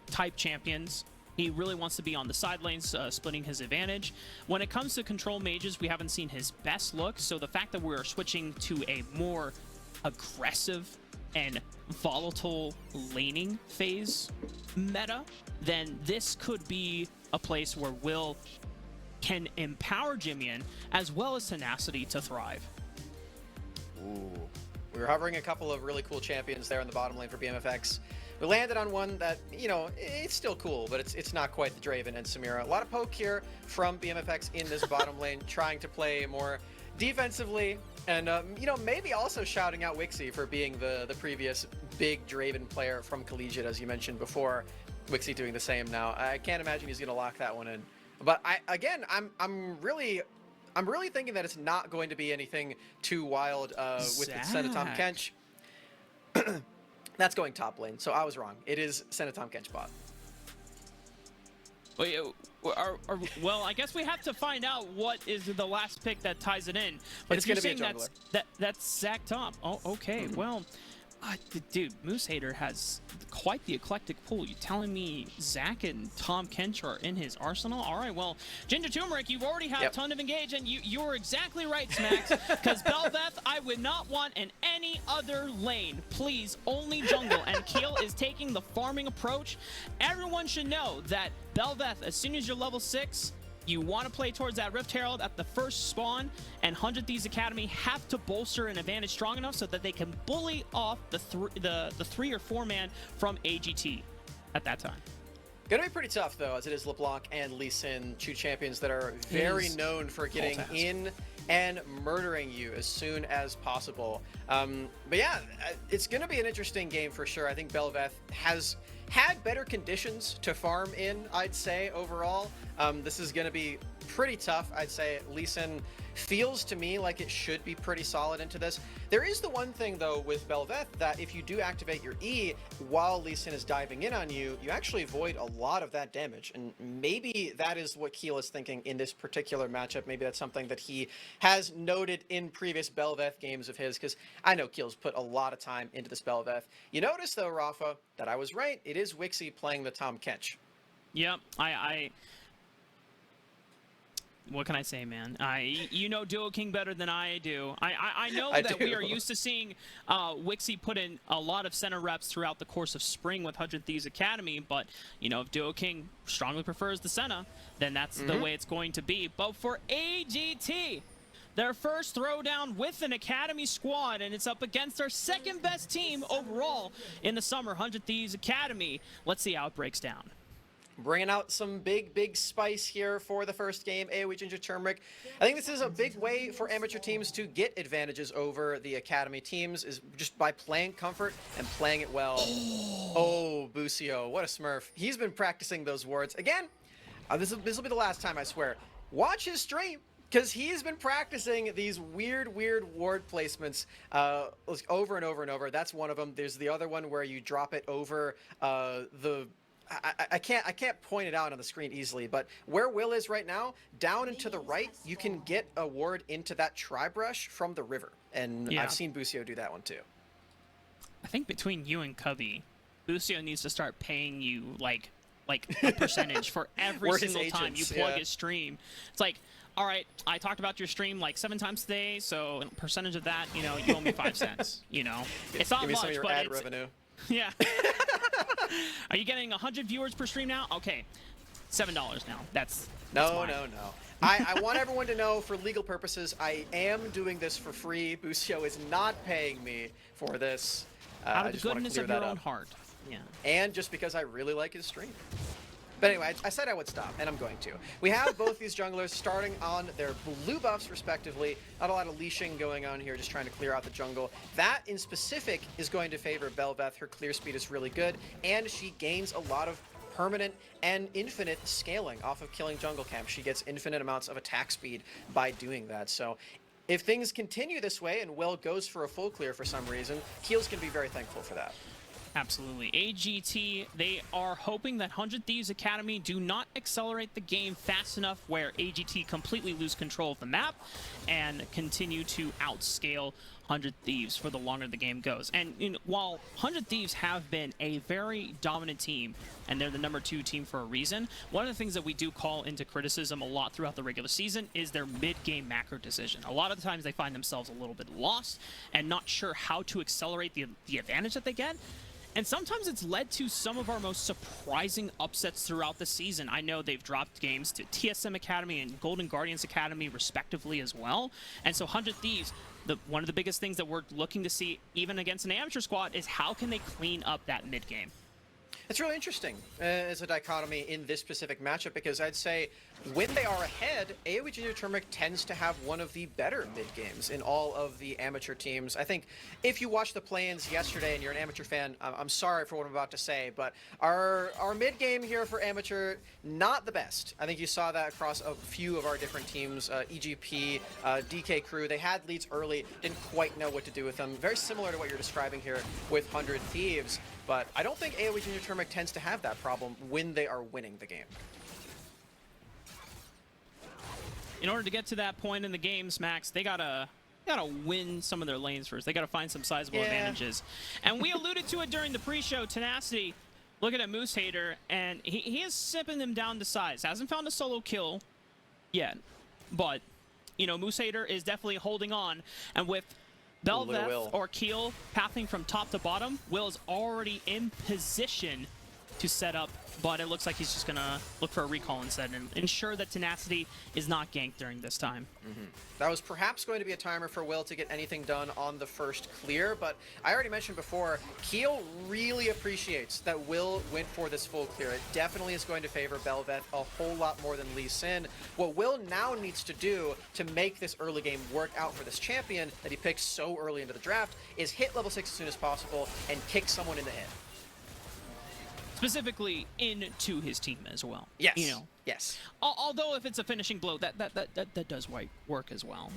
type champions. He really wants to be on the side lanes, splitting his advantage. When it comes to control mages, we haven't seen his best look, so the fact that we're switching to a more aggressive and volatile laning phase meta, then this could be a place where Will can empower Jimmian as well as Tenacity to thrive. Ooh. We were hovering a couple of really cool champions there in the bottom lane for BMFX. We landed on one that, it's still cool, but it's not quite the Draven and Samira. A lot of poke here from BMFX in this bottom lane, trying to play more defensively, and maybe also shouting out Wixie for being the previous big Draven player from Collegiate, as you mentioned before. Wixie doing the same now. I can't imagine he's going to lock that one in. But I'm really thinking that it's not going to be anything too wild with Senatom Kench. That's going top lane, so I was wrong. It is Senatom Kench bot. Wait, well, I guess we have to find out what is the last pick that ties it in. But it's if you're going to be a saying jungler. that's Zach Top. Oh, okay. Well, dude, Moose Hater has quite the eclectic pool. You telling me Zach and Tom Kench are in his arsenal? All right, well, Ginger Turmeric, you've already had a ton of engage, and you were exactly right, Smacks, because Bel'Veth, I would not want in any other lane. Please, only jungle, and Keel is taking the farming approach. Everyone should know that Bel'Veth, as soon as you're level 6, you want to play towards that Rift Herald at the first spawn, and 100 Thieves Academy have to bolster an advantage strong enough so that they can bully off the 3 or 4 man from AGT at that time. Gonna be pretty tough though, as it is LeBlanc and Lee Sin, two champions that are very known for getting in and murdering you as soon as possible. But yeah, it's gonna be an interesting game for sure. I think Bel'Veth has had better conditions to farm in, I'd say, overall. This is gonna be pretty tough, I'd say. Lee Sin feels to me like it should be pretty solid into this. There is the one thing though with Bel'Veth, that if you do activate your E while Lee Sin is diving in on you, you actually avoid a lot of that damage. And maybe that is what Keel is thinking in this particular matchup. Maybe that's something that he has noted in previous Bel'Veth games of his, because I know Keel's put a lot of time into this Bel'Veth. You notice though, Rafa, that I was right. It is Wixie playing the Tom Kench. Yep, what can I say, man? You know Duo King better than I do. I know that we are used to seeing Wixie put in a lot of center reps throughout the course of spring with 100 Thieves Academy, but, if Duo King strongly prefers the Senna, then that's the way it's going to be. But for AGT, their first throwdown with an Academy squad, and it's up against our second best team overall in the summer, 100 Thieves Academy. Let's see how it breaks down. Bringing out some big spice here for the first game, AOE Ginger Turmeric. I think this is a big way for amateur teams to get advantages over the academy teams, is just by playing comfort and playing it well. Oh, Busio, what a smurf. He's been practicing those wards. Again, this will be the last time, I swear. Watch his stream, because he's been practicing these weird ward placements over and over and over. That's one of them. There's the other one where you drop it over I can't point it out on the screen easily, but where Will is right now, down and to the right, you can get a ward into that tri-brush from the river. And I've seen Busio do that one too. I think between you and Cubby, Busio needs to start paying you like a percentage for every single time you plug his stream. It's like, all right, I talked about your stream like 7 times today, so a percentage of that, you owe me 5 cents. It's not give me much, some of your but ad revenue. Yeah. Are you getting 100 viewers per stream now? Okay, $7 now. That's No, fine. no, no. I want everyone to know, for legal purposes, I am doing this for free. Busio is not paying me for this. Out I of the just want to goodness clear of your that own up. heart. Yeah. And just because I really like his stream. But anyway, I said I would stop, and I'm going to. We have both these junglers starting on their blue buffs, respectively. Not a lot of leashing going on here, just trying to clear out the jungle. That, in specific, is going to favor Belveth. Her clear speed is really good, and she gains a lot of permanent and infinite scaling off of killing jungle camp. She gets infinite amounts of attack speed by doing that. So if things continue this way and Will goes for a full clear for some reason, Keels can be very thankful for that. Absolutely. AGT, they are hoping that 100 Thieves Academy do not accelerate the game fast enough where AGT completely lose control of the map and continue to outscale 100 Thieves for the longer the game goes. And while 100 Thieves have been a very dominant team, and they're the #2 team for a reason, one of the things that we do call into criticism a lot throughout the regular season is their mid-game macro decision. A lot of the times they find themselves a little bit lost and not sure how to accelerate the advantage that they get. And sometimes it's led to some of our most surprising upsets throughout the season. I know they've dropped games to TSM Academy and Golden Guardians Academy, respectively, as well. And so 100 Thieves, one of the biggest things that we're looking to see, even against an amateur squad, is how can they clean up that mid-game? It's really interesting as a dichotomy in this specific matchup, because I'd say when they are ahead, AOE Junior Turmeric tends to have one of the better mid-games in all of the amateur teams. I think if you watched the play-ins yesterday and you're an amateur fan, I'm sorry for what I'm about to say, but our mid-game here for amateur, not the best. I think you saw that across a few of our different teams, EGP, DK Crew. They had leads early, didn't quite know what to do with them. Very similar to what you're describing here with 100 Thieves. But I don't think AOE Junior Turmeric tends to have that problem when they are winning the game. In order to get to that point in the games, Max, they gotta win some of their lanes first. They gotta find some sizable advantages. And we alluded to it during the pre-show. Tenacity, looking at Moose Hater, and he is sipping them down to size. Hasn't found a solo kill yet, but Moose Hater is definitely holding on. And with Belveth or Keel pathing from top to bottom, Will is already in position to set up, but it looks like he's just gonna look for a recall instead and ensure that Tenacity is not ganked during this time. That was perhaps going to be a timer for Will to get anything done on the first clear, but I already mentioned before, Keel really appreciates that Will went for this full clear. It definitely is going to favor Belveth a whole lot more than Lee Sin. What Will now needs to do to make this early game work out for this champion that he picked so early into the draft is hit level 6 as soon as possible and kick someone in the head. Specifically into his team as well. Yes. Yes. Although if it's a finishing blow, that does work as well.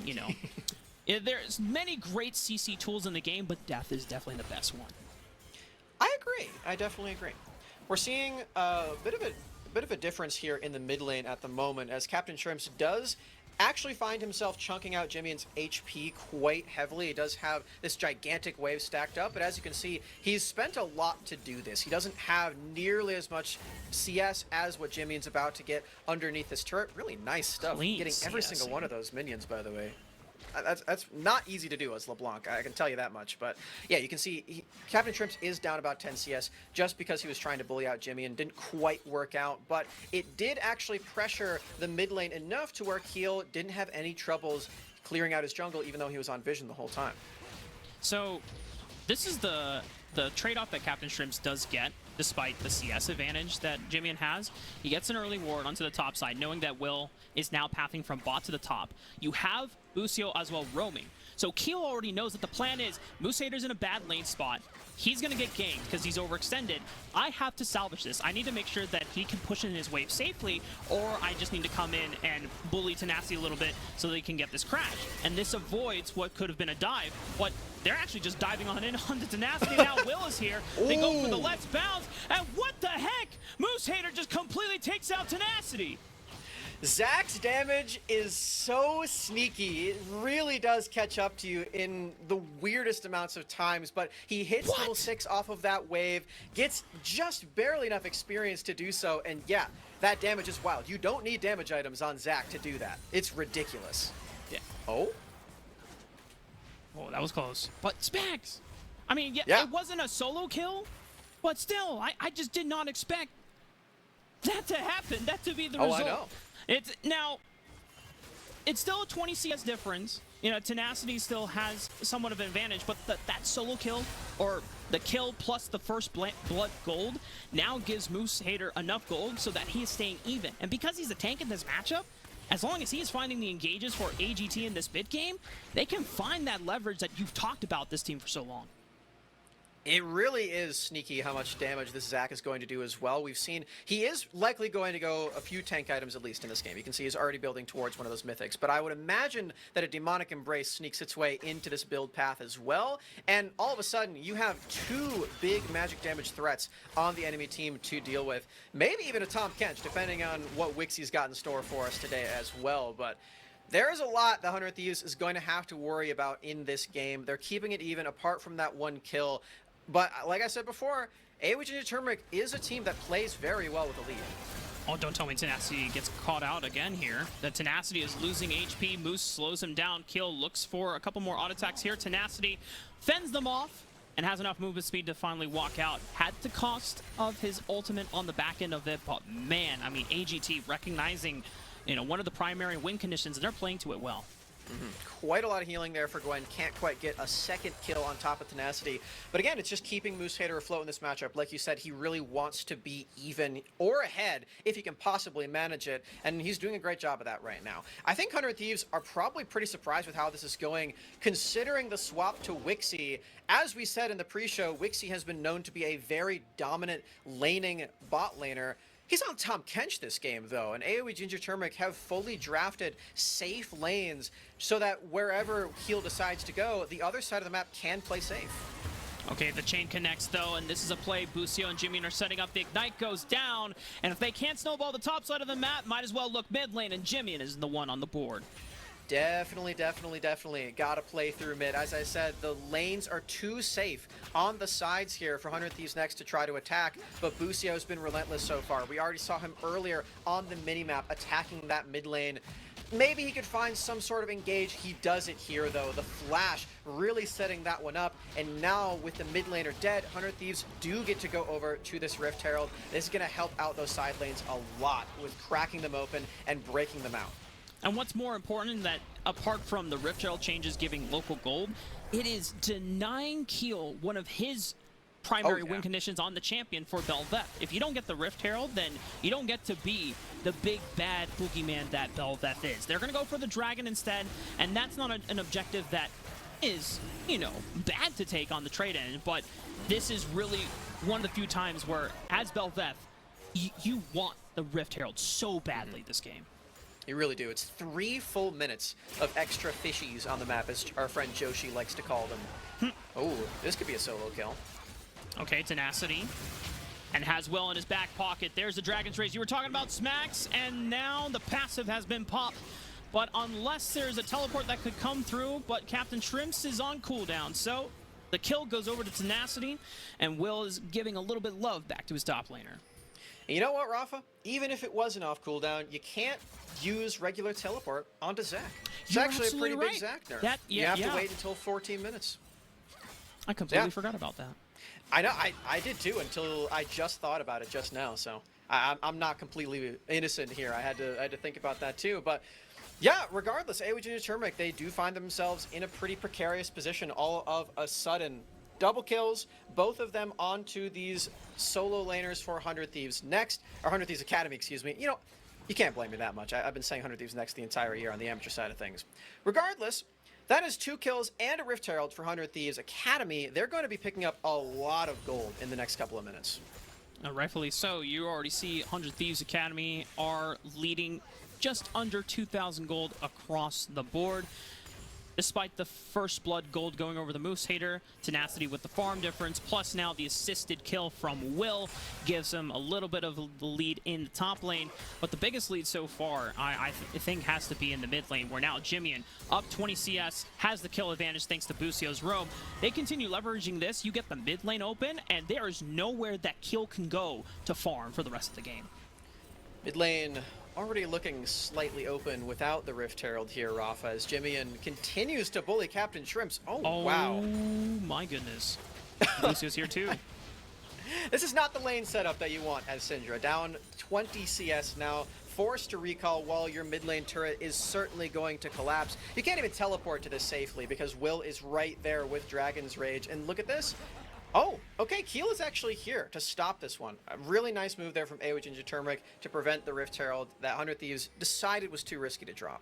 There's many great CC tools in the game, but death is definitely the best one. I agree. I definitely agree. We're seeing a bit of a difference here in the mid lane at the moment, as Captain Shrimps does actually find himself chunking out Jimmy's HP quite heavily. He does have this gigantic wave stacked up, but as you can see, he's spent a lot to do this. He doesn't have nearly as much CS as what Jimmy's about to get underneath this turret. Really nice stuff. Clean Getting every CS, single one of those minions, by the way. That's not easy to do as LeBlanc, I can tell you that much. But yeah, you can see Captain Shrimps is down about 10 CS just because he was trying to bully out Jimmy and didn't quite work out. But it did actually pressure the mid lane enough to where Keel didn't have any troubles clearing out his jungle, even though he was on vision the whole time. So this is the trade-off that Captain Shrimps does get, despite the CS advantage that Jimmy has. He gets an early ward onto the top side, knowing that Will is now pathing from bot to the top. You have Busio as well roaming. So Keel already knows that the plan is Moose Hater's in a bad lane spot. He's going to get ganked because he's overextended. I have to salvage this. I need to make sure that he can push in his wave safely, or I just need to come in and bully Tenacity a little bit so they can get this crash. And this avoids what could have been a dive, but they're actually just diving on in onto Tenacity. Now Will is here. They go for the let's bounce, and what the heck? Moose Hater just completely takes out Tenacity. Zach's damage is so sneaky. It really does catch up to you in the weirdest amounts of times, but he hits level 6 off of that wave, gets just barely enough experience to do so, and yeah, that damage is wild. You don't need damage items on Zach to do that. It's ridiculous. Yeah. Oh, that was close. But Spags! I mean, Yeah. it wasn't a solo kill, but still, I just did not expect that to happen, that to be the result. I know. It's still a 20 CS difference. You know, Tenacity still has somewhat of an advantage, but that solo kill, or the kill plus the first blood gold, now gives Moose Hater enough gold so that he is staying even. And because he's a tank in this matchup, as long as he is finding the engages for AGT in this mid game, they can find that leverage that you've talked about this team for so long. It really is sneaky how much damage this Zac is going to do as well. We've seen he is likely going to go a few tank items at least in this game. You can see he's already building towards one of those mythics. But I would imagine that a Demonic Embrace sneaks its way into this build path as well. And all of a sudden, you have two big magic damage threats on the enemy team to deal with. Maybe even a Tahm Kench, depending on what Wixie's got in store for us today as well. But there is a lot that 100 Thieves is going to have to worry about in this game. They're keeping it even apart from that one kill. But like I said before, AOE Turmeric is a team that plays very well with the lead. Oh, don't tell me Tenacity gets caught out again here. The Tenacity is losing HP. Moose slows him down. Kill looks for a couple more auto attacks here. Tenacity fends them off and has enough movement speed to finally walk out. Had the cost of his ultimate on the back end of it, but man, I mean, AGT recognizing, you know, one of the primary win conditions, and they're playing to it well. Quite a lot of healing there for Gwen. Can't quite get a second kill on top of Tenacity. But again, it's just keeping Moose Hater afloat in this matchup. Like you said, he really wants to be even or ahead if he can possibly manage it. And he's doing a great job of that right now. I think 100 Thieves are probably pretty surprised with how this is going, considering the swap to Wixie. As we said in the pre-show, Wixie has been known to be a very dominant laning bot laner. He's on Tahm Kench this game, though, and AOE Ginger Turmeric have fully drafted safe lanes so that wherever Heal decides to go, the other side of the map can play safe. Okay, the chain connects, though, and this is a play Busio and Jimmy are setting up. The Ignite goes down, and if they can't snowball the top side of the map, might as well look mid lane, and Jimmy is the one on the board. Definitely gotta play through mid. As I said, the lanes are too safe on the sides here for 100 Thieves next to try to attack, but Busio's been relentless so far. We already saw him earlier on the minimap attacking that mid lane. Maybe he could find some sort of engage. He does it here, though. The flash really setting that one up, and now with the mid laner dead, 100 Thieves do get to go over to this Rift Herald. This is going to help out those side lanes a lot with cracking them open and breaking them out. And what's more important, that apart from the Rift Herald changes giving local gold, it is denying Keel one of his primary win conditions on the champion for Bel'Veth. If you don't get the Rift Herald, then you don't get to be the big bad boogeyman that Bel'Veth is. They're going to go for the dragon instead, and that's not an objective that is, you know, bad to take on the trade end, but this is really one of the few times where, as Bel'Veth, you want the Rift Herald so badly this game. You really do. It's 3 full minutes of extra fishies on the map, as our friend Joshi likes to call them. Oh, this could be a solo kill. Okay, Tenacity. And has Will in his back pocket. There's the Dragon's Race. You were talking about smacks, and now the passive has been popped. But unless there's a teleport that could come through, but Captain Shrimps is on cooldown. So the kill goes over to Tenacity, and Will is giving a little bit of love back to his top laner. And you know what, Rafa? Even if it wasn't off cooldown, you can't use regular teleport onto Zac. It's You're actually a pretty absolutely big Zac nerf. You yeah, have to wait until 14 minutes. I completely forgot about that. I know, I did too, until I just thought about it just now, so I'm not completely innocent here. I had to think about that too, but yeah, regardless, AOE Turmeric, they do find themselves in a pretty precarious position all of a sudden. Double kills, both of them onto these solo laners for 100 Thieves next, or 100 Thieves Academy, excuse me. You know, you can't blame me that much. I've been saying 100 Thieves next the entire year on the amateur side of things. Regardless, that is 2 kills and a Rift Herald for 100 Thieves Academy. They're going to be picking up a lot of gold in the next couple of minutes. Rightfully so. You already see 100 Thieves Academy are leading just under 2,000 gold across the board. Despite the first blood gold going over the Moose Hater, Tenacity with the farm difference, plus now the assisted kill from Will gives him a little bit of the lead in the top lane. But the biggest lead so far, I think, has to be in the mid lane, where now Jimmy, up 20 CS, has the kill advantage thanks to Busio's roam. They continue leveraging this. You get the mid lane open, and there is nowhere that kill can go to farm for the rest of the game. Mid lane already looking slightly open without the Rift Herald here, Rafa, as Jimmy continues to bully Captain Shrimps. Oh, wow. My goodness. Lucio's here too. This is not the lane setup that you want as Syndra. Down 20 CS now, forced to recall while your mid lane turret is certainly going to collapse. You can't even teleport to this safely because Will is right there with Dragon's Rage. And look at this. Oh, okay, Keel is actually here to stop this one. A really nice move there from AOE Ginger Turmeric to prevent the Rift Herald that 100 Thieves decided was too risky to drop.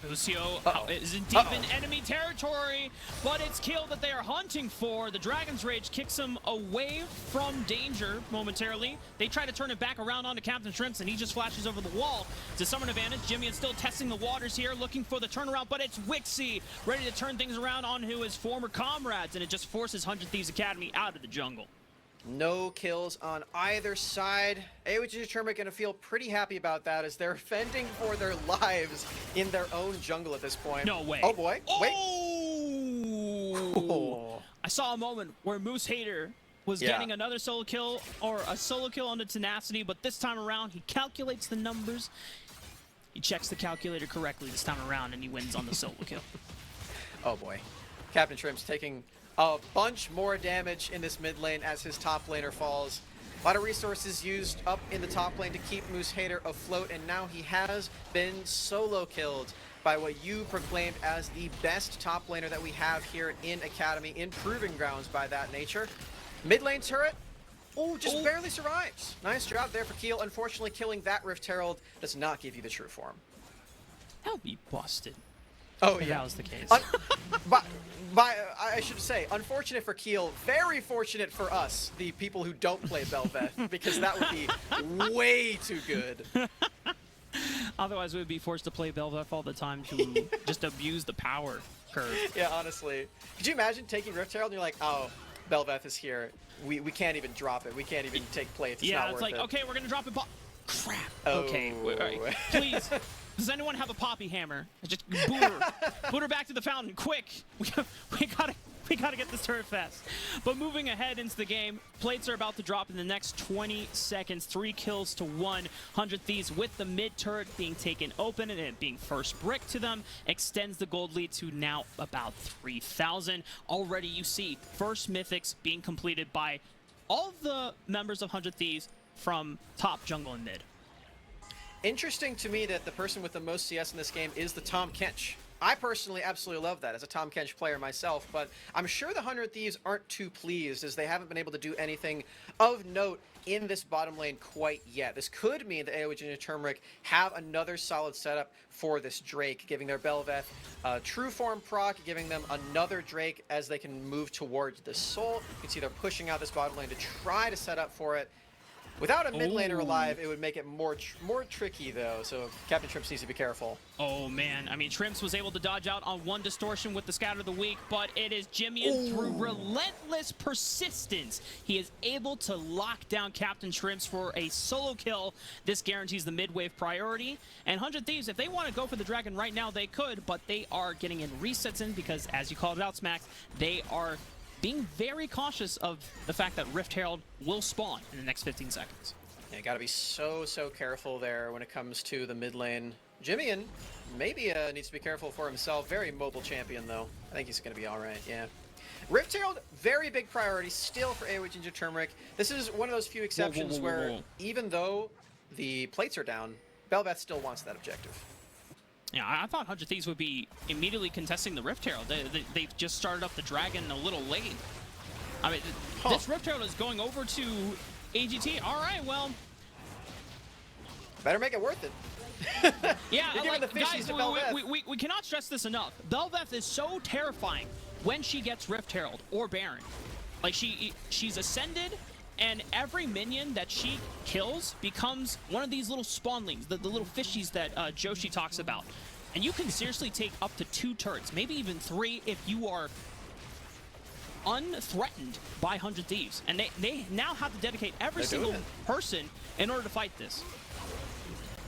Lucio is in deep in enemy territory, but it's Kill that they are hunting for. The Dragon's Rage kicks him away from danger momentarily. They try to turn it back around onto Captain Shrimps, and he just flashes over the wall. It's a summon advantage. Jimmy is still testing the waters here, looking for the turnaround, but it's Wixie ready to turn things around onto his former comrades, and it just forces 100 Thieves Academy out of the jungle. No kills on either side. AOE Ginger Turmeric gonna feel pretty happy about that as they're fending for their lives in their own jungle at this point. No way. Oh boy, wait. Oh! I saw a moment where Moose Hater was getting another solo kill, or a solo kill on the Tenacity, but this time around he calculates the numbers. He checks the calculator correctly this time around, and he wins on the solo kill. Oh boy. Captain Shrimps taking a bunch more damage in this mid lane as his top laner falls. A lot of resources used up in the top lane to keep Moose Hater afloat, and now he has been solo killed by what you proclaimed as the best top laner that we have here in Academy, in Proving Grounds by that nature. Mid lane turret, just barely survives. Nice job there for Keel. Unfortunately, killing that Rift Herald does not give you the true form. That would be busted. Oh If yeah, that was the case. I should say, unfortunate for Keel, very fortunate for us, the people who don't play Bel'Veth, because that would be way too good. Otherwise, we would be forced to play Bel'Veth all the time to just abuse the power curve. Yeah, honestly. Could you imagine taking Rift Herald and you're like, oh, Bel'Veth is here. We can't even drop it. We can't even take plates. It's not It's worth like, it. okay, we're gonna drop it. Crap. Oh. Okay, all right. Please. Does anyone have a poppy hammer? Just boot her. Boot her back to the fountain, quick. We gotta get this turret fast. But moving ahead into the game, plates are about to drop in the next 20 seconds. 3 kills to 100 Thieves with the mid turret being taken open and it being first brick to them extends the gold lead to now about 3,000. Already you see first mythics being completed by all of the members of 100 Thieves from top, jungle, and mid. Interesting to me that the person with the most CS in this game is the Tahm Kench. I personally absolutely love that as a Tahm Kench player myself, but I'm sure the 100 Thieves aren't too pleased as they haven't been able to do anything of note in this bottom lane quite yet. This could mean that AOE Ginger Turmeric have another solid setup for this Drake, giving their Bel'Veth true form proc, giving them another Drake as they can move towards the soul. You can see they're pushing out this bottom lane to try to set up for it. Without a mid laner alive, it would make it more tricky, though, so Captain Shrimps needs to be careful. Oh, man. I mean, Shrimps was able to dodge out on one distortion with the Scatter of the Week, but it is Jimmy, and through relentless persistence, he is able to lock down Captain Shrimps for a solo kill. This guarantees the mid-wave priority, and 100 Thieves, if they want to go for the dragon right now, they could, but they are getting in resets in because, as you called it out, Smacks, they are being very cautious of the fact that Rift Herald will spawn in the next 15 seconds. Yeah, gotta be so careful there when it comes to the mid lane. Jimmy maybe needs to be careful for himself. Very mobile champion, though. I think he's gonna be all right, yeah. Rift Herald, very big priority still for AOE Ginger Turmeric. This is one of those few exceptions where even though the plates are down, Bel'Veth still wants that objective. Yeah, I thought 100 Thieves would be immediately contesting the Rift Herald. They've just started up the dragon a little late. I mean, this Rift Herald is going over to AGT. All right, well. Better make it worth it. Yeah, You're giving the fishies guys, to Bel'Veth. we cannot stress this enough. Bel'Veth is so terrifying when she gets Rift Herald or Baron. Like, she's ascended, and every minion that she kills becomes one of these little spawnlings, the little fishies that Joshi talks about. And you can seriously take up to 2 turrets, maybe even 3 if you are unthreatened by 100 Thieves. And they now have to dedicate every single person in order to fight this.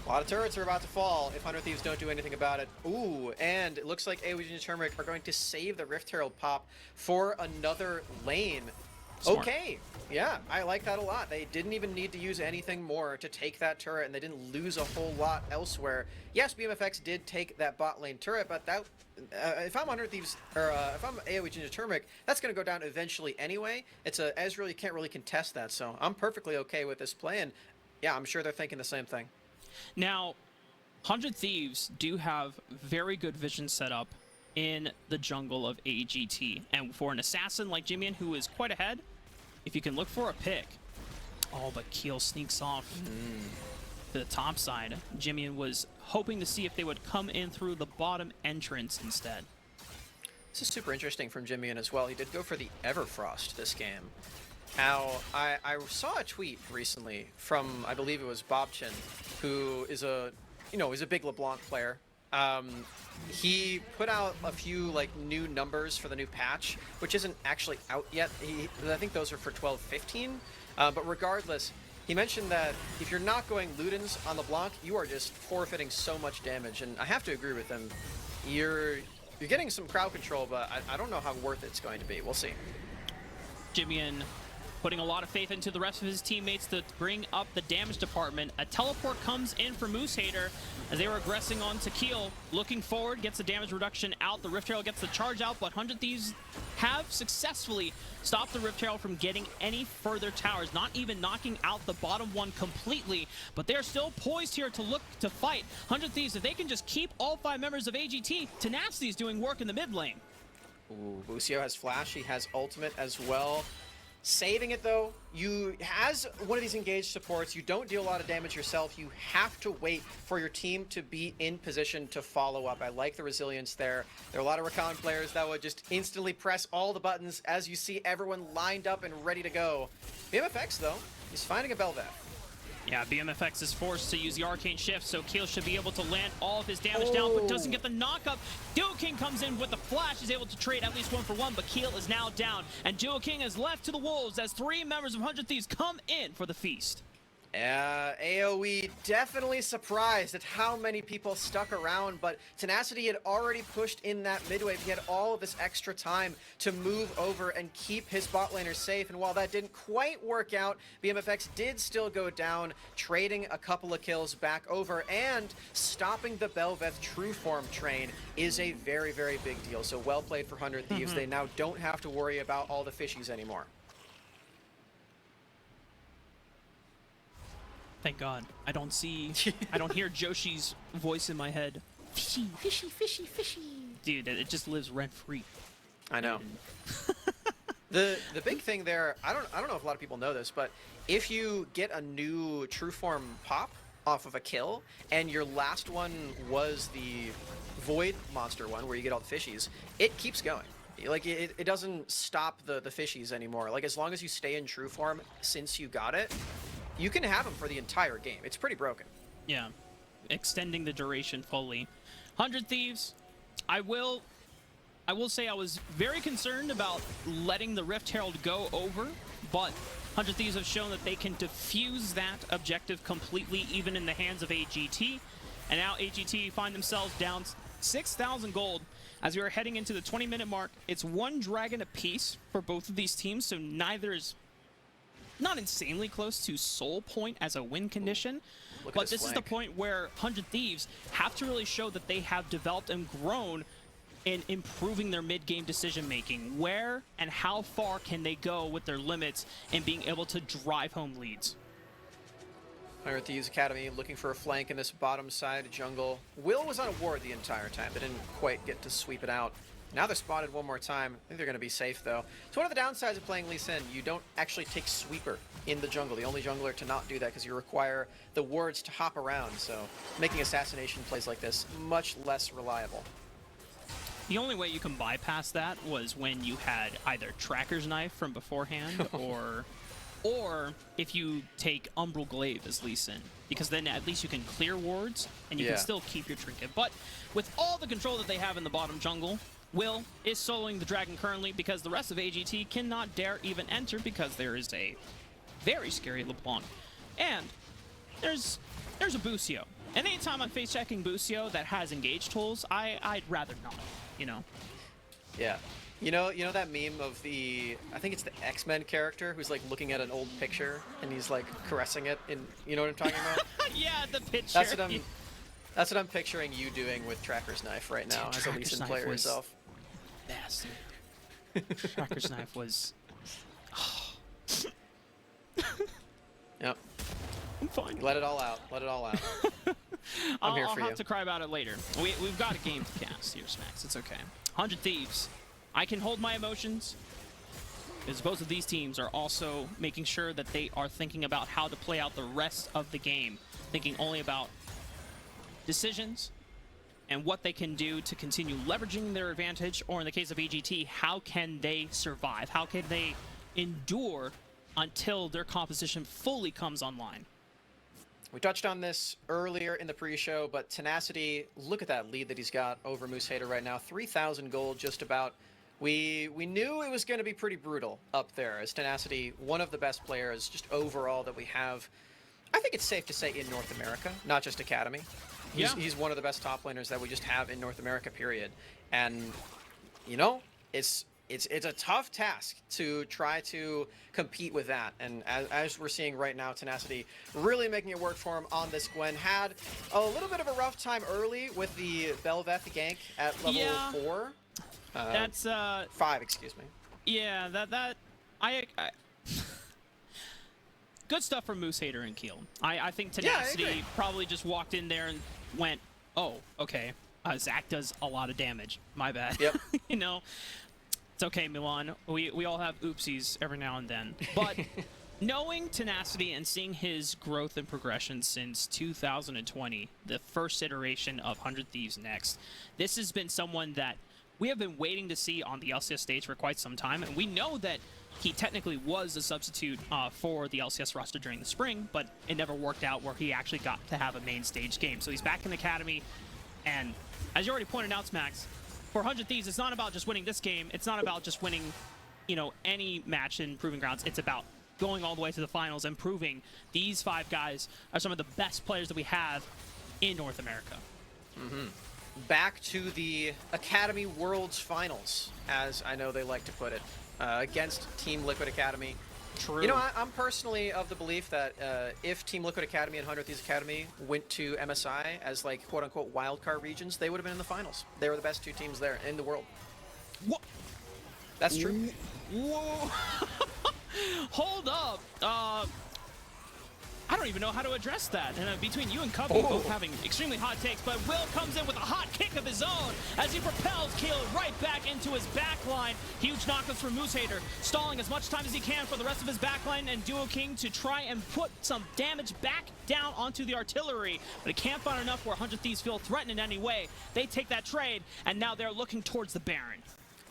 A lot of turrets are about to fall if 100 Thieves don't do anything about it. Ooh, and it looks like AOE Ginger Turmeric are going to save the Rift Herald pop for another lane. Smart. Okay, yeah, I like that a lot. They didn't even need to use anything more to take that turret, and they didn't lose a whole lot elsewhere. Yes, BMFX did take that bot lane turret, but that if I'm 100 Thieves, or if I'm AOE Ginger Turmeric, that's going to go down eventually anyway. It's a Ezreal, you can't really contest that, so I'm perfectly okay with this play, and yeah, I'm sure they're thinking the same thing. Now, 100 Thieves do have very good vision set up in the jungle of AGT. And for an assassin like Jimian, who is quite ahead, if you can look for a pick. Oh, but Keel sneaks off to the top side. Jimian was hoping to see if they would come in through the bottom entrance instead. This is super interesting from Jimian as well. He did go for the Everfrost this game. Now, I saw a tweet recently from, I believe it was Bobchin, who is a, is a big LeBlanc player. He put out a few like new numbers for the new patch, which isn't actually out yet. I think those are for 12.15. But regardless, he mentioned that if you're not going Ludens on LeBlanc, you are just forfeiting so much damage. And I have to agree with him. You're getting some crowd control, but I don't know how worth it's going to be. We'll see. Jimian putting a lot of faith into the rest of his teammates to bring up the damage department. A teleport comes in for Moose Hater as they were aggressing on to Keel. Looking forward, gets the damage reduction out. The Rift Herald gets the charge out, but 100 Thieves have successfully stopped the Rift Herald from getting any further towers, not even knocking out the bottom one completely, but they're still poised here to look to fight. 100 Thieves, if they can just keep all 5 members of AGT, Tenacity is doing work in the mid lane. Ooh, Lucio has flash, he has ultimate as well. Saving it though, as one of these engaged supports, you don't deal a lot of damage yourself. You have to wait for your team to be in position to follow up. I like the resilience there. There are a lot of Rakan players that would just instantly press all the buttons as you see everyone lined up and ready to go. BMFX though, is finding a Bel'Veth. Yeah, BMFX is forced to use the Arcane Shift, so Keel should be able to land all of his damage down, but doesn't get the knock-up. Duo King comes in with the flash, is able to trade at least 1 for 1, but Keel is now down, and Duo King is left to the wolves as 3 members of 100 Thieves come in for the feast. AOE definitely surprised at how many people stuck around, but Tenacity had already pushed in that mid wave. He had all of this extra time to move over and keep his bot laner safe, and while that didn't quite work out, BMFX did still go down, trading a couple of kills back over, and stopping the Bel'Veth True Form train is a very, very big deal. So well played for 100 Thieves. They now don't have to worry about all the fishies anymore. Thank God. I don't hear Joshi's voice in my head. Fishy, fishy, fishy, fishy. Dude, it just lives rent-free. I know. The big thing there, I don't know if a lot of people know this, but if you get a new True Form pop off of a kill, and your last one was the Void monster one, where you get all the fishies, it keeps going. Like, it doesn't stop the fishies anymore. Like, as long as you stay in True Form since you got it, you can have them for the entire game. It's pretty broken. Yeah, extending the duration fully. 100 Thieves, I will say I was very concerned about letting the Rift Herald go over, but 100 Thieves have shown that they can defuse that objective completely, even in the hands of AGT. And now AGT find themselves down 6,000 gold as we are heading into the 20-minute mark. It's 1 dragon apiece for both of these teams, so neither is not insanely close to soul point as a win condition, but this is the point where 100 Thieves have to really show that they have developed and grown in improving their mid-game decision-making. Where and how far can they go with their limits and being able to drive home leads? 100 Thieves Academy looking for a flank in this bottom side jungle. Will was on a ward the entire time. They didn't quite get to sweep it out. Now they're spotted one more time. I think they're going to be safe, though. So one of the downsides of playing Lee Sin, you don't actually take Sweeper in the jungle. The only jungler to not do that because you require the wards to hop around. So making assassination plays like this much less reliable. The only way you can bypass that was when you had either Tracker's Knife from beforehand or if you take Umbral Glaive as Lee Sin, because then at least you can clear wards and you can still keep your trinket. But with all the control that they have in the bottom jungle, Will is soloing the dragon currently because the rest of AGT cannot dare even enter because there is a very scary LeBlanc. And there's a Busio. And anytime I'm face-checking Busio that has engage tools, I'd rather not, you know? Yeah. You know that meme of the, I think it's the X-Men character who's like looking at an old picture and he's like caressing it, and you know what I'm talking about? Yeah, the picture. That's what I'm picturing you doing with Tracker's Knife right now, as a Tracker's Lee Sin Knife player was- yourself. Best. Tracker's Knife was. Yep. I'm fine. Let it all out. Let it all out. I'm here I'll for have you. to cry about it later. We've got a game to cast here, Smacks. It's okay. 100 Thieves. I can hold my emotions, because both of these teams are also making sure that they are thinking about how to play out the rest of the game, thinking only about decisions and what they can do to continue leveraging their advantage, or in the case of AGT, how can they survive? How can they endure until their composition fully comes online? We touched on this earlier in the pre-show, but Tenacity, look at that lead that he's got over Moose Hater right now. 3,000 gold, just about. We knew it was going to be pretty brutal up there, as Tenacity, one of the best players just overall that we have. I think it's safe to say in North America, not just Academy. He's one of the best top laners that we just have in North America, period. And, you know, it's a tough task to try to compete with that. And as we're seeing right now, Tenacity really making it work for him on this Gwen. Had a little bit of a rough time early with the Belveth gank at level 4. That's 5, excuse me. Yeah, I good stuff from Moose Hater and Keel. I think Tenacity agree. probably just walked in there and went, oh, okay. Zach does a lot of damage. My bad. Yep. You know, it's okay, Milan. We all have oopsies every now and then. But knowing Tenacity and seeing his growth and progression since 2020, the first iteration of 100 Thieves Next, this has been someone that we have been waiting to see on the LCS stage for quite some time, and we know that he technically was a substitute for the LCS roster during the spring, but it never worked out where he actually got to have a main stage game. So he's back in the Academy, and as you already pointed out, Smax, for 100 Thieves, it's not about just winning this game. It's not about just winning, you know, any match in Proving Grounds. It's about going all the way to the finals and proving these 5 guys are some of the best players that we have in North America. Mm-hmm. Back to the Academy Worlds Finals, as I know they like to put it, against Team Liquid Academy. True. You know, I'm personally of the belief that if Team Liquid Academy and 100 Thieves Academy went to MSI as, like, quote-unquote wildcard regions, they would have been in the finals. They were the best 2 teams there in the world. What? That's true. Whoa. Hold up. I don't even know how to address that. And between you and Cubby both having extremely hot takes, but Will comes in with a hot kick of his own as he propels Keel right back into his backline. Huge knockouts from Moose Hater, stalling as much time as he can for the rest of his backline and Duo King to try and put some damage back down onto the artillery. But it can't find enough where 100 Thieves feel threatened in any way. They take that trade, and now they're looking towards the Baron.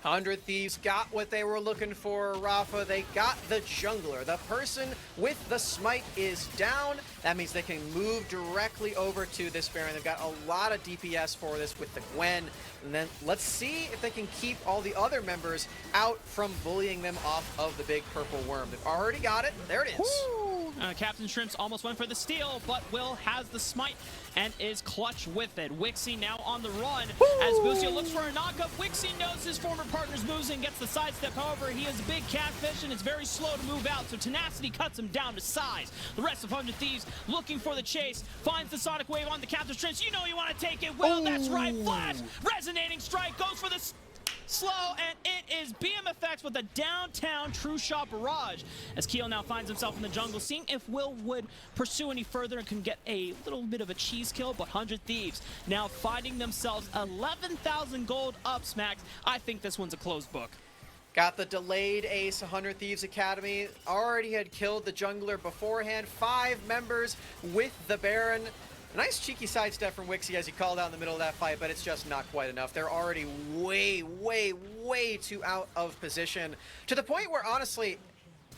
100 Thieves got what they were looking for, Rafa. They got the jungler. The person with the smite is down. That means they can move directly over to this Baron. They've got a lot of DPS for this with the Gwen. And then let's see if they can keep all the other members out from bullying them off of the big purple worm. They've already got it. There it is. Captain Shrimps almost went for the steal, but Will has the smite and is clutch with it. Wixie now on the run as Boosio looks for a knockup. Wixie knows his former partner's moves and gets the sidestep. However, he is a big catfish and is very slow to move out, so Tenacity cuts him down to size. The rest of 100 Thieves looking for the chase, finds the Sonic Wave on the Captain Shrimps. You know you want to take it. Will, that's right. Flash, resonating strike, goes for the slow, and it is BMFX with a downtown True Shot barrage as Keel now finds himself in the jungle, seeing if Will would pursue any further and can get a little bit of a cheese kill. But 100 Thieves now finding themselves 11,000 gold up, Smacks. I think this one's a closed book. Got the delayed ace. 100 Thieves Academy already had killed the jungler beforehand. 5 members with the Baron. A nice cheeky sidestep from Wixie as he called out in the middle of that fight, but it's just not quite enough. They're already way, way, way too out of position, to the point where, honestly,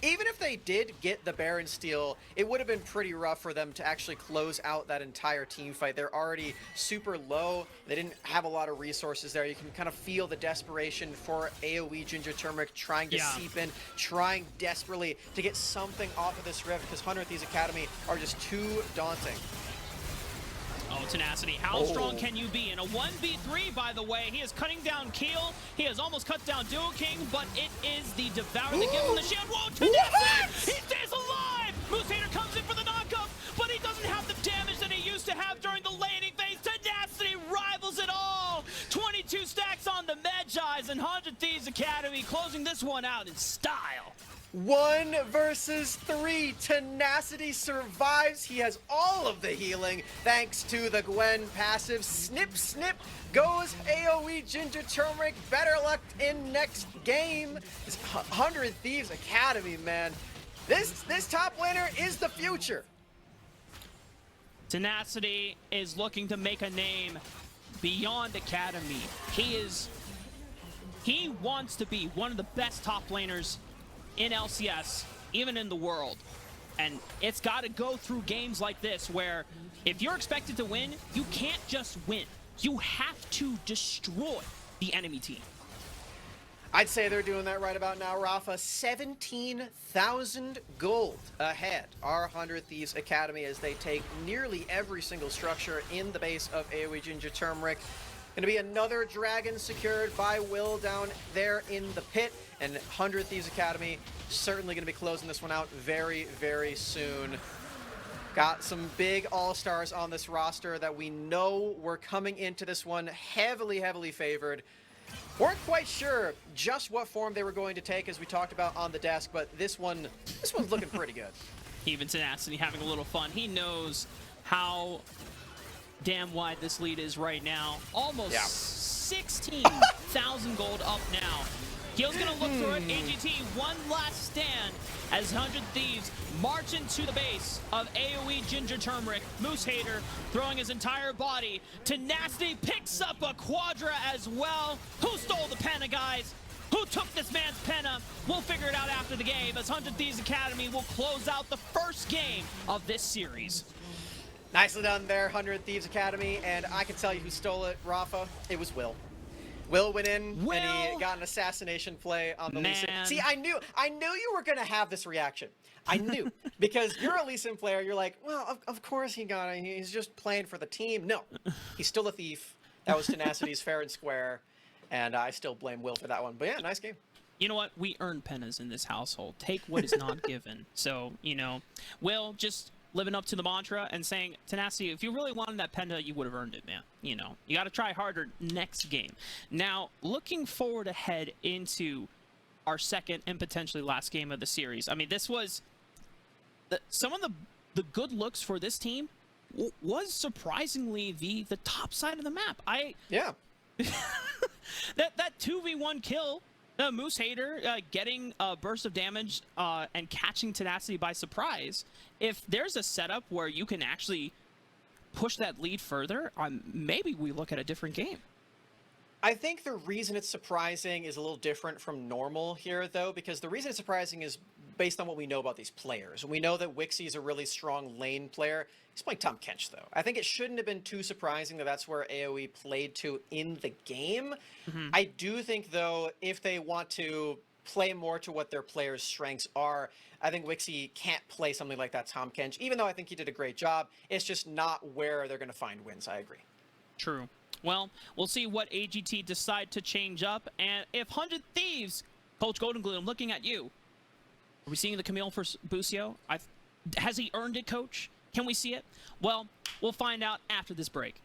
even if they did get the Baron steal, it would have been pretty rough for them to actually close out that entire team fight. They're already super low. They didn't have a lot of resources there. You can kind of feel the desperation for AOE Ginger Turmeric trying to seep in, trying desperately to get something off of this rift, because 100 Thieves Academy are just too daunting. Oh, Tenacity. How strong can you be? In a 1v3, by the way, he is cutting down Keel. He has almost cut down Duo King, but it is the Devourer that gives him the shield. Whoa, Tenacity! He stays alive! Moose Hater comes in for the knockup, but he doesn't have the damage that he used to have during the laning phase. Tenacity rivals it all! 22 stacks on the Medjais, and 100 Thieves Academy closing this one out in style. 1 versus 3. Tenacity survives. He has all of the healing thanks to the Gwen passive. Snip, snip goes AOE Ginger Turmeric. Better luck in next game. This 100 Thieves Academy, man. This top laner is the future. Tenacity is looking to make a name beyond Academy. He wants to be one of the best top laners in LCS, even in the world. And it's got to go through games like this where if you're expected to win, you can't just win. You have to destroy the enemy team. I'd say they're doing that right about now, Rafa. 17,000 gold ahead. Our 100 Thieves Academy as they take nearly every single structure in the base of AOE Ginger Turmeric. Going to be another dragon secured by Will down there in the pit. And 100 Thieves Academy certainly going to be closing this one out very, very soon. Got some big all-stars on this roster that we know were coming into this one heavily, heavily favored. Weren't quite sure just what form they were going to take, as we talked about on the desk, but this one's looking pretty good. Even Tenacity having a little fun. He knows how damn wide this lead is right now. Almost 16,000 gold up now. Keel's gonna look through it. AGT, one last stand as 100 Thieves march into the base of AOE Ginger Turmeric. Moose Hater throwing his entire body. Tenacity picks up a Quadra as well. Who stole the Penna, guys? Who took this man's Penna? We'll figure it out after the game as 100 Thieves Academy will close out the first game of this series. Nicely done there, 100 Thieves Academy, and I can tell you who stole it, Rafa. It was Will. Will went in and he got an assassination play on the Lee Sin. See, I knew you were gonna have this reaction. I knew because you're a Lee Sin player. You're like, well, of course he got it. He's just playing for the team. No, he's still a thief. That was Tenacity's fair and square, and I still blame Will for that one. But yeah, nice game. You know what? We earn pennas in this household. Take what is not given. So, you know, Will just living up to the mantra and saying, Tenacity, if you really wanted that Penta, you would have earned it, man. You know, you got to try harder next game. Now, looking forward ahead into our second and potentially last game of the series. I mean, this was some of the good looks for this team was surprisingly the top side of the map. Yeah. that 2v1 kill, Moose Hater getting a burst of damage and catching Tenacity by surprise. If there's a setup where you can actually push that lead further, maybe we look at a different game. I think the reason it's surprising is a little different from normal here, though, because the reason it's surprising is based on what we know about these players. We know that Wixie is a really strong lane player. He's playing Tahm Kench, though. I think it shouldn't have been too surprising that that's where AoE played to in the game. I do think, though, if they want to play more to what their players' strengths are, I think Wixie can't play something like that Tahm Kench, even though I think he did a great job. It's just not where they're going to find wins. I agree. True. Well, we'll see what AGT decide to change up. And if 100 Thieves, Coach Golden Glue, I'm looking at you. Are we seeing the Camille for Busio? Has he earned it, Coach? Can we see it? Well, we'll find out after this break.